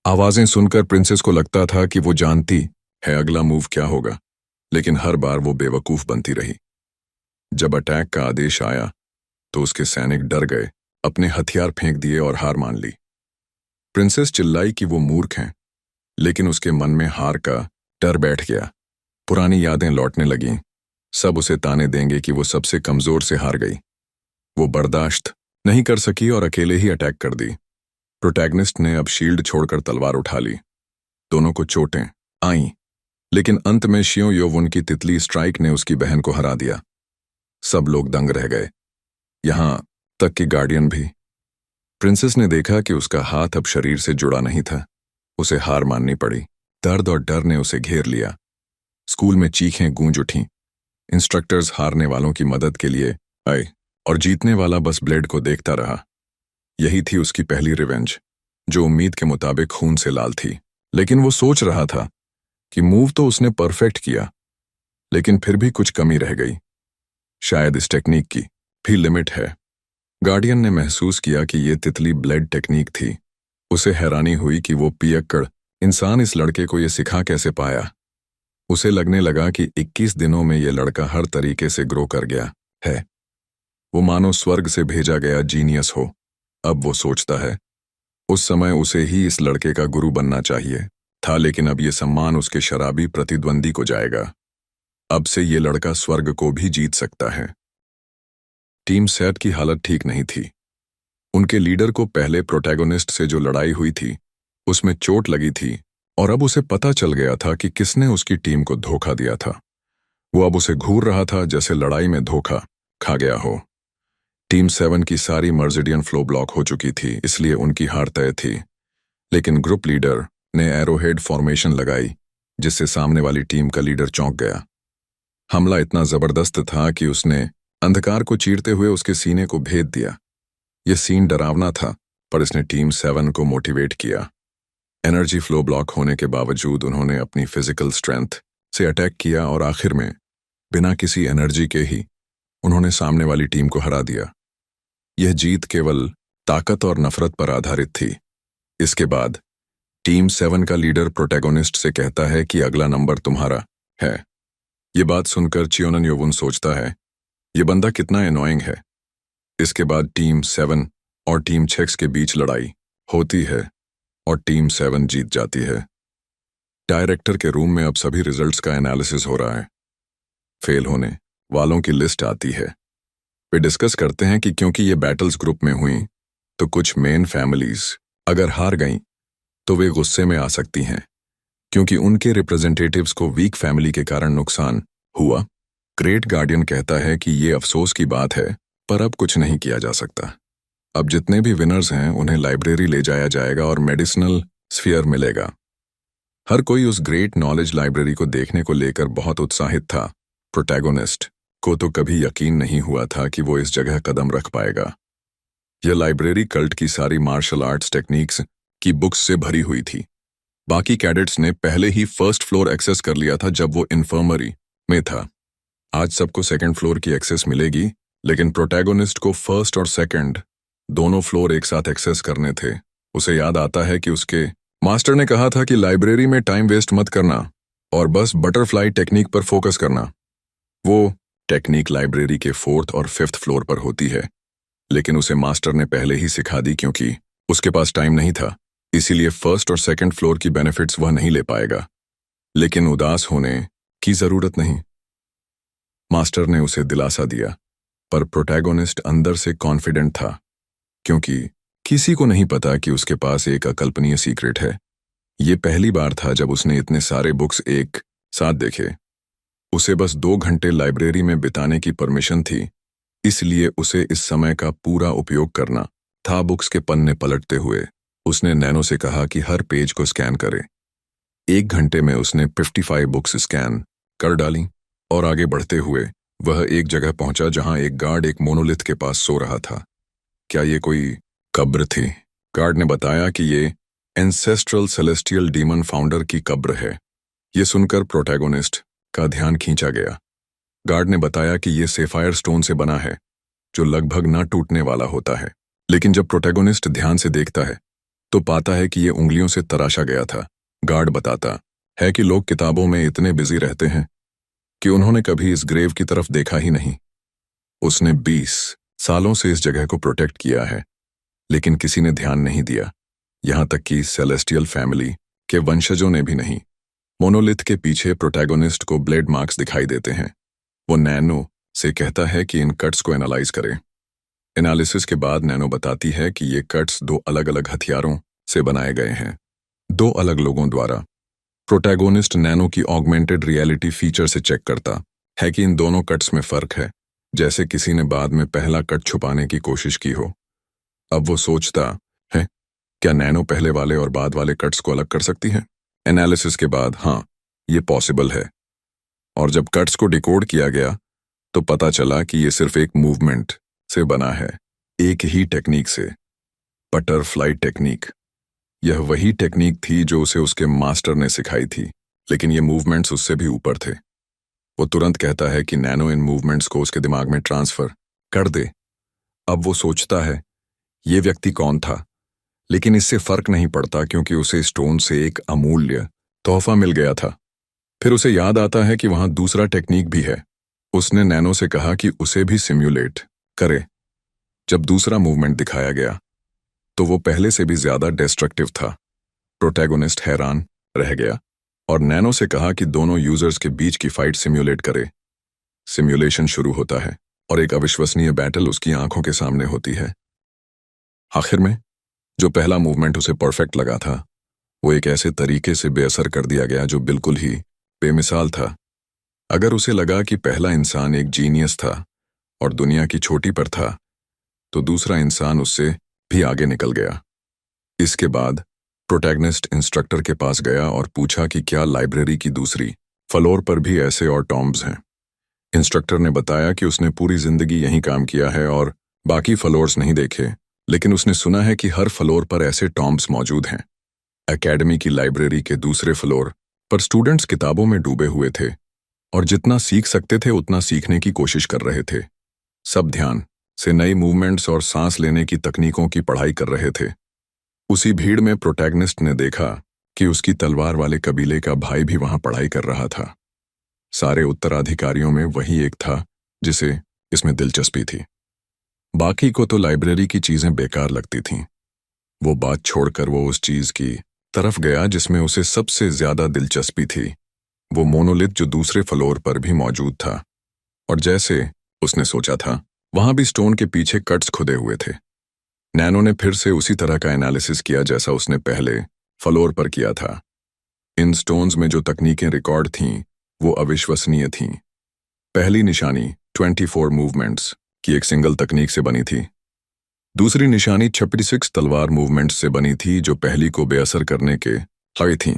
आवाजें सुनकर प्रिंसेस को लगता था कि वो जानती है अगला मूव क्या होगा, लेकिन हर बार वो बेवकूफ बनती रही। जब अटैक का आदेश आया तो उसके सैनिक डर गए, अपने हथियार फेंक दिए और हार मान ली। प्रिंसेस चिल्लाई कि वो मूर्ख हैं, लेकिन उसके मन में हार का डर बैठ गया। पुरानी यादें लौटने लगीं। सब उसे ताने देंगे कि वो सबसे कमजोर से हार गई। वो बर्दाश्त नहीं कर सकी और अकेले ही अटैक कर दी। प्रोटैगनिस्ट ने अब शील्ड छोड़कर तलवार उठा ली। दोनों को चोटें आईं, लेकिन अंत में शियो योवुन की तितली स्ट्राइक ने उसकी बहन को हरा दिया। सब लोग दंग रह गए, यहां तक कि गार्डियन भी। प्रिंसेस ने देखा कि उसका हाथ अब शरीर से जुड़ा नहीं था। उसे हार माननी पड़ी। दर्द और डर ने उसे घेर लिया। स्कूल में चीखें गूंज उठीं। इंस्ट्रक्टर्स हारने वालों की मदद के लिए आए और जीतने वाला बस ब्लेड को देखता रहा। यही थी उसकी पहली रिवेंज, जो उम्मीद के मुताबिक खून से लाल थी। लेकिन वो सोच रहा था कि मूव तो उसने परफेक्ट किया, लेकिन फिर भी कुछ कमी रह गई। शायद इस टेक्निक की भी लिमिट है। गार्डियन ने महसूस किया कि ये तितली ब्लेड टेक्निक थी। उसे हैरानी हुई कि वो पियक्कड़ इंसान इस लड़के को ये सिखा कैसे पाया। उसे लगने लगा कि 21 दिनों में ये लड़का हर तरीके से ग्रो कर गया है। वो मानो स्वर्ग से भेजा गया जीनियस हो। अब वो सोचता है, उस समय उसे ही इस लड़के का गुरु बनना चाहिए था, लेकिन अब ये सम्मान उसके शराबी प्रतिद्वंदी को जाएगा। अब से ये लड़का स्वर्ग को भी जीत सकता है। टीम सेट की हालत ठीक नहीं थी। उनके लीडर को पहले प्रोटैगनिस्ट से जो लड़ाई हुई थी उसमें चोट लगी थी, और अब उसे पता चल गया था कि किसने उसकी टीम को धोखा दिया था। वो अब उसे घूर रहा था जैसे लड़ाई में धोखा खा गया हो। टीम 7 की सारी मर्जिडियन फ्लो ब्लॉक हो चुकी थी, इसलिए उनकी हार तय थी। लेकिन ग्रुप लीडर ने एरोहेड फॉर्मेशन लगाई, जिससे सामने वाली टीम का लीडर चौंक गया। हमला इतना जबरदस्त था कि उसने अंधकार को चीरते हुए उसके सीने को भेद दिया। यह सीन डरावना था, पर इसने टीम 7 को मोटिवेट किया। एनर्जी फ्लो ब्लॉक होने के बावजूद उन्होंने अपनी फिजिकल स्ट्रेंथ से अटैक किया और आखिर में बिना किसी एनर्जी के ही उन्होंने सामने वाली टीम को हरा दिया। यह जीत केवल ताकत और नफरत पर आधारित थी। इसके बाद टीम 7 का लीडर प्रोटैगनिस्ट से कहता है कि अगला नंबर तुम्हारा है। ये बात सुनकर चियोनन योवुन सोचता है, ये बंदा कितना एनोइंग है। इसके बाद टीम 7 और टीम 6 के बीच लड़ाई होती है और टीम 7 जीत जाती है। डायरेक्टर के रूम में अब सभी रिजल्ट्स का एनालिसिस हो रहा है। फेल होने वालों की लिस्ट आती है। वे डिस्कस करते हैं कि क्योंकि ये बैटल्स ग्रुप में हुई तो कुछ मेन फैमिलीज अगर हार गईं तो वे गुस्से में आ सकती हैं, क्योंकि उनके रिप्रेजेंटेटिव्स को वीक फैमिली के कारण नुकसान हुआ। ग्रेट गार्डियन कहता है कि ये अफसोस की बात है, पर अब कुछ नहीं किया जा सकता। अब जितने भी विनर्स हैं उन्हें लाइब्रेरी ले जाया जाएगा और मेडिसिनल स्फीयर मिलेगा। हर कोई उस ग्रेट नॉलेज लाइब्रेरी को देखने को लेकर बहुत उत्साहित था। प्रोटैगनिस्ट को तो कभी यकीन नहीं हुआ था कि वो इस जगह कदम रख पाएगा। यह लाइब्रेरी कल्ट की सारी मार्शल आर्ट्स टेक्निक्स की बुक्स से भरी हुई थी। बाकी कैडेट्स ने पहले ही फर्स्ट फ्लोर एक्सेस कर लिया था जब वो इन्फर्मरी में था। आज सबको सेकंड फ्लोर की एक्सेस मिलेगी, लेकिन प्रोटैगनिस्ट को फर्स्ट और सेकंड दोनों फ्लोर एक साथ एक्सेस करने थे। उसे याद आता है कि उसके मास्टर ने कहा था कि लाइब्रेरी में टाइम वेस्ट मत करना और बस बटरफ्लाई टेक्निक पर फोकस करना। वो टेक्निक लाइब्रेरी के 4th और 5th फ्लोर पर होती है, लेकिन उसे मास्टर ने पहले ही सिखा दी क्योंकि उसके पास टाइम नहीं था। इसीलिए फर्स्ट और सेकंड फ्लोर की बेनिफिट्स वह नहीं ले पाएगा। लेकिन उदास होने की जरूरत नहीं, मास्टर ने उसे दिलासा दिया। पर प्रोटैगनिस्ट अंदर से कॉन्फिडेंट था, क्योंकि किसी को नहीं पता कि उसके पास एक अकल्पनीय सीक्रेट है। ये पहली बार था जब उसने इतने सारे बुक्स एक साथ देखे। उसे बस 2 घंटे लाइब्रेरी में बिताने की परमिशन थी, इसलिए उसे इस समय का पूरा उपयोग करना था। बुक्स के पन्ने पलटते हुए उसने नैनो से कहा कि हर पेज को स्कैन करे। 1 घंटे में उसने 55 बुक्स स्कैन कर डाली और आगे बढ़ते हुए वह एक जगह पहुंचा जहां एक गार्ड एक मोनोलिथ के पास सो रहा था। क्या ये कोई कब्र थी? गार्ड ने बताया कि ये एंसेस्ट्रल सेलेस्टियल डीमन फाउंडर की कब्र है। ये सुनकर प्रोटैगोनिस्ट का ध्यान खींचा गया। गार्ड ने बताया कि ये सेफायर स्टोन से बना है, जो लगभग ना टूटने वाला होता है। लेकिन जब प्रोटैगोनिस्ट ध्यान से देखता है तो पाता है कि ये उंगलियों से तराशा गया था। गार्ड बताता है कि लोग किताबों में इतने बिजी रहते हैं कि उन्होंने कभी इस ग्रेव की तरफ देखा ही नहीं। उसने 20 सालों से इस जगह को प्रोटेक्ट किया है, लेकिन किसी ने ध्यान नहीं दिया, यहां तक कि सेलेस्टियल फैमिली के वंशजों ने भी नहीं। मोनोलिथ के पीछे प्रोटैगोनिस्ट को ब्लेड मार्क्स दिखाई देते हैं। वो नैनो से कहता है कि इन कट्स को एनालाइज करें। एनालिसिस के बाद नैनो बताती है कि ये कट्स 2 अलग-अलग हथियारों से बनाए गए हैं, 2 अलग लोगों द्वारा। प्रोटैगोनिस्ट नैनो की ऑगमेंटेड रियलिटी फीचर से चेक करता है कि इन दोनों कट्स में फर्क है, जैसे किसी ने बाद में पहला कट छुपाने की कोशिश की हो। अब वो सोचता है, क्या नैनो पहले वाले और बाद वाले कट्स को अलग कर सकती है? एनालिसिस के बाद हाँ, ये पॉसिबल है। और जब कट्स को डिकोड किया गया तो पता चला कि ये सिर्फ एक मूवमेंट से बना है, एक ही टेक्निक से, बटरफ्लाई टेक्निक। यह वही टेक्निक थी जो उसे उसके मास्टर ने सिखाई थी, लेकिन ये मूवमेंट्स उससे भी ऊपर थे। वो तुरंत कहता है कि नैनो इन मूवमेंट्स को उसके दिमाग में ट्रांसफर कर दे। अब वो सोचता है ये व्यक्ति कौन था, लेकिन इससे फर्क नहीं पड़ता क्योंकि उसे स्टोन से एक अमूल्य तोहफा मिल गया था। फिर उसे याद आता है कि वहां दूसरा टेक्निक भी है। उसने नैनो से कहा कि उसे भी सिम्युलेट करे। जब दूसरा मूवमेंट दिखाया गया तो वो पहले से भी ज्यादा डिस्ट्रक्टिव था। प्रोटैगोनिस्ट हैरान रह गया और नैनो से कहा कि दोनों यूजर्स के बीच की फाइट सिम्युलेट करे। सिम्युलेशन शुरू होता है और एक अविश्वसनीय बैटल उसकी आंखों के सामने होती है। आखिर में जो पहला मूवमेंट उसे परफेक्ट लगा था, वो एक ऐसे तरीके से बेअसर कर दिया गया जो बिल्कुल ही बेमिसाल था। अगर उसे लगा कि पहला इंसान एक जीनियस था और दुनिया की चोटी पर था, तो दूसरा इंसान उससे भी आगे निकल गया। इसके बाद प्रोटैगनिस्ट इंस्ट्रक्टर के पास गया और पूछा कि क्या लाइब्रेरी की दूसरी फ्लोर पर भी ऐसे और टॉम्ब्स हैं। इंस्ट्रक्टर ने बताया कि उसने पूरी जिंदगी यहीं काम किया है और बाकी फ्लोर्स नहीं देखे, लेकिन उसने सुना है कि हर फ्लोर पर ऐसे टॉम्ब्स मौजूद हैं। एकेडमी की लाइब्रेरी के दूसरे फ्लोर पर स्टूडेंट्स किताबों में डूबे हुए थे और जितना सीख सकते थे उतना सीखने की कोशिश कर रहे थे। सब ध्यान से नई मूवमेंट्स और सांस लेने की तकनीकों की पढ़ाई कर रहे थे। उसी भीड़ में प्रोटैगनिस्ट ने देखा कि उसकी तलवार वाले कबीले का भाई भी वहां पढ़ाई कर रहा था। सारे उत्तराधिकारियों में वही एक था जिसे इसमें दिलचस्पी थी। बाकी को तो लाइब्रेरी की चीजें बेकार लगती थीं। वो बात छोड़कर वो उस चीज की तरफ गया जिसमें उसे सबसे ज्यादा दिलचस्पी थी, वो मोनोलिथ जो दूसरे फ्लोर पर भी मौजूद था। और जैसे उसने सोचा था, वहां भी स्टोन के पीछे कट्स खुदे हुए थे। नैनो ने फिर से उसी तरह का एनालिसिस किया जैसा उसने पहले फ्लोर पर किया था। इन स्टोन्स में जो तकनीकें रिकॉर्ड थीं वो अविश्वसनीय थीं। पहली निशानी 24 मूवमेंट्स की एक सिंगल तकनीक से बनी थी। दूसरी निशानी 56 तलवार मूवमेंट्स से बनी थी जो पहली को बेअसर करने के लगे थीं।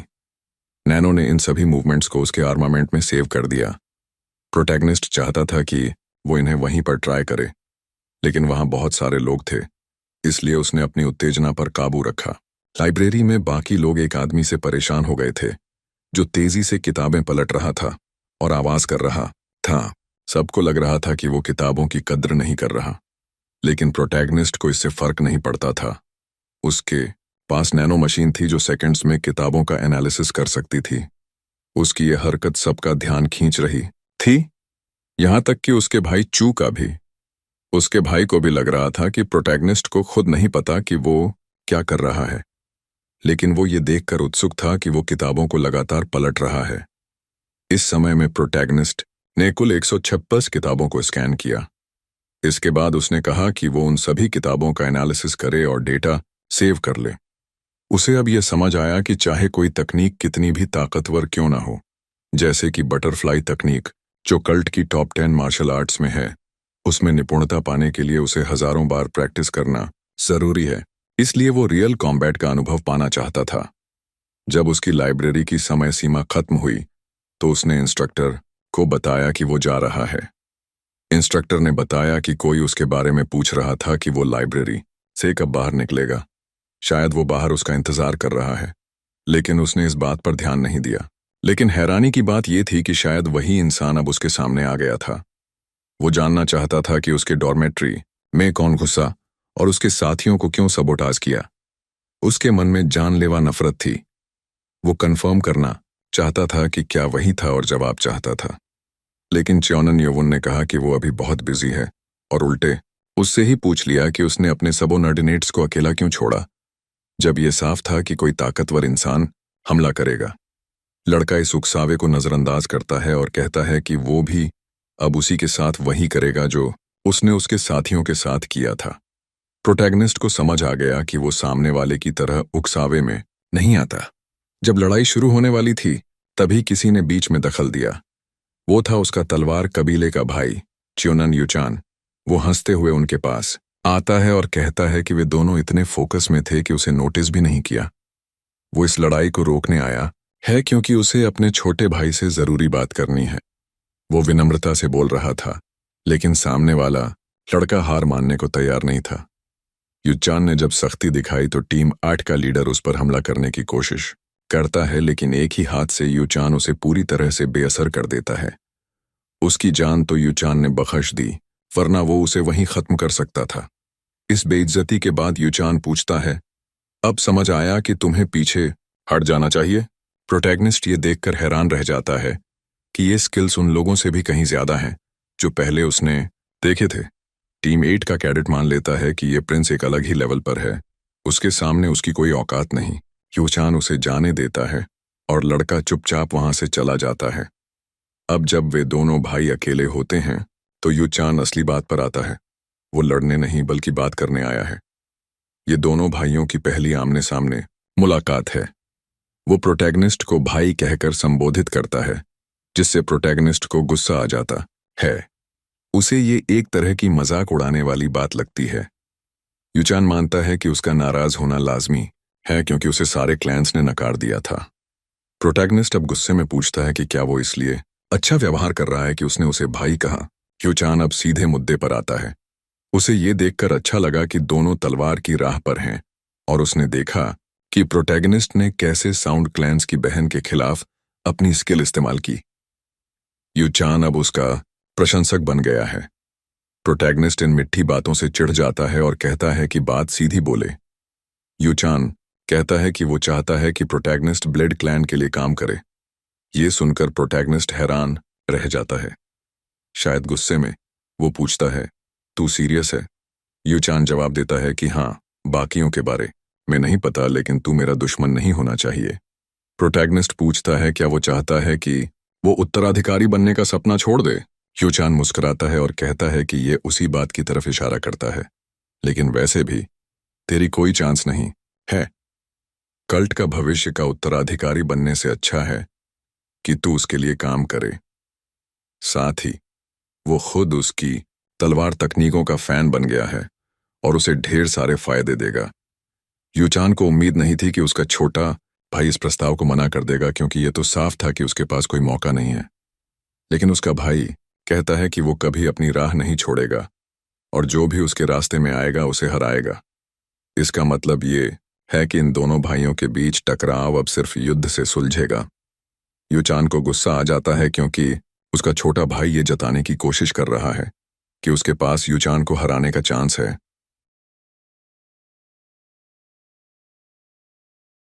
नैनो ने इन सभी मूवमेंट्स को उसके आर्मामेंट में सेव कर दिया। प्रोटैगनिस्ट चाहता था कि वो इन्हें वहीं पर ट्राई करे, लेकिन वहां बहुत सारे लोग थे, इसलिए उसने अपनी उत्तेजना पर काबू रखा। लाइब्रेरी में बाकी लोग एक आदमी से परेशान हो गए थे जो तेजी से किताबें पलट रहा था और आवाज कर रहा था। सबको लग रहा था कि वो किताबों की कद्र नहीं कर रहा, लेकिन प्रोटैगनिस्ट को इससे फर्क नहीं पड़ता था। उसके पास नैनो मशीन थी जो सेकंड्स में किताबों का एनालिसिस कर सकती थी। उसकी यह हरकत सबका ध्यान खींच रही थी, यहां तक कि उसके भाई चू का भी। उसके भाई को भी लग रहा था कि प्रोटैगनिस्ट को खुद नहीं पता कि वो क्या कर रहा है, लेकिन वो ये देखकर उत्सुक था कि वो किताबों को लगातार पलट रहा है। इस समय में प्रोटैगनिस्ट ने कुल 156 किताबों को स्कैन किया। इसके बाद उसने कहा कि वो उन सभी किताबों का एनालिसिस करे और डेटा सेव कर ले। उसे अब यह समझ आया कि चाहे कोई तकनीक कितनी भी ताकतवर क्यों ना हो, जैसे कि बटरफ्लाई तकनीक जो कल्ट की टॉप 10 मार्शल आर्ट्स में है, उसमें निपुणता पाने के लिए उसे हजारों बार प्रैक्टिस करना जरूरी है। इसलिए वो रियल कॉम्बैट का अनुभव पाना चाहता था। जब उसकी लाइब्रेरी की समय सीमा खत्म हुई तो उसने इंस्ट्रक्टर को बताया कि वो जा रहा है। इंस्ट्रक्टर ने बताया कि कोई उसके बारे में पूछ रहा था कि वो लाइब्रेरी से कब बाहर निकलेगा। शायद वो बाहर उसका इंतजार कर रहा है, लेकिन उसने इस बात पर ध्यान नहीं दिया। लेकिन हैरानी की बात यह थी कि शायद वही इंसान अब उसके सामने आ गया था। वो जानना चाहता था कि उसके डॉर्मेट्री में कौन घुसा और उसके साथियों को क्यों सबोटाज किया। उसके मन में जानलेवा नफरत थी। वो कंफर्म करना चाहता था कि क्या वही था और जवाब चाहता था। लेकिन च्योनन योवुन ने कहा कि वो अभी बहुत बिजी है और उल्टे उससे ही पूछ लिया कि उसने अपने सबोर्डिनेट्स को अकेला क्यों छोड़ा, जब ये साफ था कि कोई ताकतवर इंसान हमला करेगा। लड़का इस उकसावे को नजरअंदाज करता है और कहता है कि वो भी अब उसी के साथ वही करेगा जो उसने उसके साथियों के साथ किया था। प्रोटैगनिस्ट को समझ आ गया कि वो सामने वाले की तरह उकसावे में नहीं आता। जब लड़ाई शुरू होने वाली थी तभी किसी ने बीच में दखल दिया। वो था उसका तलवार कबीले का भाई च्योनन यूचान। वो हंसते हुए उनके पास आता है और कहता है कि वे दोनों इतने फोकस में थे कि उसे नोटिस भी नहीं किया। वो इस लड़ाई को रोकने आया है क्योंकि उसे अपने छोटे भाई से जरूरी बात करनी है। वो विनम्रता से बोल रहा था, लेकिन सामने वाला लड़का हार मानने को तैयार नहीं था। यूचान ने जब सख्ती दिखाई तो टीम 8 का लीडर उस पर हमला करने की कोशिश करता है, लेकिन एक ही हाथ से यूचान उसे पूरी तरह से बेअसर कर देता है। उसकी जान तो यूचान ने बख्श दी, वरना वो उसे वहीं खत्म कर सकता था। इस बेइज्जती के बाद यूचान पूछता है, अब समझ आया कि तुम्हें पीछे हट जाना चाहिए। प्रोटैगनिस्ट ये देखकर हैरान रह जाता है कि ये स्किल्स उन लोगों से भी कहीं ज्यादा हैं जो पहले उसने देखे थे। टीम 8 का कैडेट मान लेता है कि ये प्रिंस एक अलग ही लेवल पर है, उसके सामने उसकी कोई औकात नहीं। यूचान उसे जाने देता है और लड़का चुपचाप वहां से चला जाता है। अब जब वे दोनों भाई अकेले होते हैं तो यूचान असली बात पर आता है। वो लड़ने नहीं बल्कि बात करने आया है। ये दोनों भाइयों की पहली आमने सामने मुलाकात है। वो प्रोटैगनिस्ट को भाई कहकर संबोधित करता है, जिससे प्रोटैगनिस्ट को गुस्सा आ जाता है। उसे ये एक तरह की मजाक उड़ाने वाली बात लगती है। यूचान मानता है कि उसका नाराज होना लाजमी है क्योंकि उसे सारे क्लैंस ने नकार दिया था। प्रोटैगनिस्ट अब गुस्से में पूछता है कि क्या वो इसलिए अच्छा व्यवहार कर रहा है कि उसने उसे भाई कहा। यूचान अब सीधे मुद्दे पर आता है। उसे ये देखकर अच्छा लगा कि दोनों तलवार की राह पर हैं और उसने देखा कि प्रोटैगनिस्ट ने कैसे साउंड क्लैंस की बहन के खिलाफ अपनी स्किल इस्तेमाल की। यूचान अब उसका प्रशंसक बन गया है। प्रोटैगनिस्ट इन मिठी बातों से चिढ़ जाता है और कहता है कि बात सीधी बोले। यूचान कहता है कि वो चाहता है कि प्रोटैगनिस्ट ब्लेड क्लैन के लिए काम करे। ये सुनकर प्रोटैगनिस्ट हैरान रह जाता है। शायद गुस्से में वो पूछता है, तू सीरियस है? यूचान जवाब देता है कि हाँ, बाकियों के बारे में नहीं पता, लेकिन तू मेरा दुश्मन नहीं होना चाहिए। प्रोटैगनिस्ट पूछता है क्या वो चाहता है कि वो उत्तराधिकारी बनने का सपना छोड़ दे। यूचान मुस्कुराता है और कहता है कि ये उसी बात की तरफ इशारा करता है, लेकिन वैसे भी तेरी कोई चांस नहीं है। कल्ट का भविष्य का उत्तराधिकारी बनने से अच्छा है कि तू उसके लिए काम करे। साथ ही वो खुद उसकी तलवार तकनीकों का फैन बन गया है और उसे ढेर सारे फायदे देगा। यूचान को उम्मीद नहीं थी कि उसका छोटा भाई इस प्रस्ताव को मना कर देगा, क्योंकि ये तो साफ था कि उसके पास कोई मौका नहीं है। लेकिन उसका भाई कहता है कि वो कभी अपनी राह नहीं छोड़ेगा और जो भी उसके रास्ते में आएगा उसे हराएगा। इसका मतलब ये है कि इन दोनों भाइयों के बीच टकराव अब सिर्फ युद्ध से सुलझेगा। यूचान को गुस्सा आ जाता है क्योंकि उसका छोटा भाई ये जताने की कोशिश कर रहा है कि उसके पास यूचान को हराने का चांस है,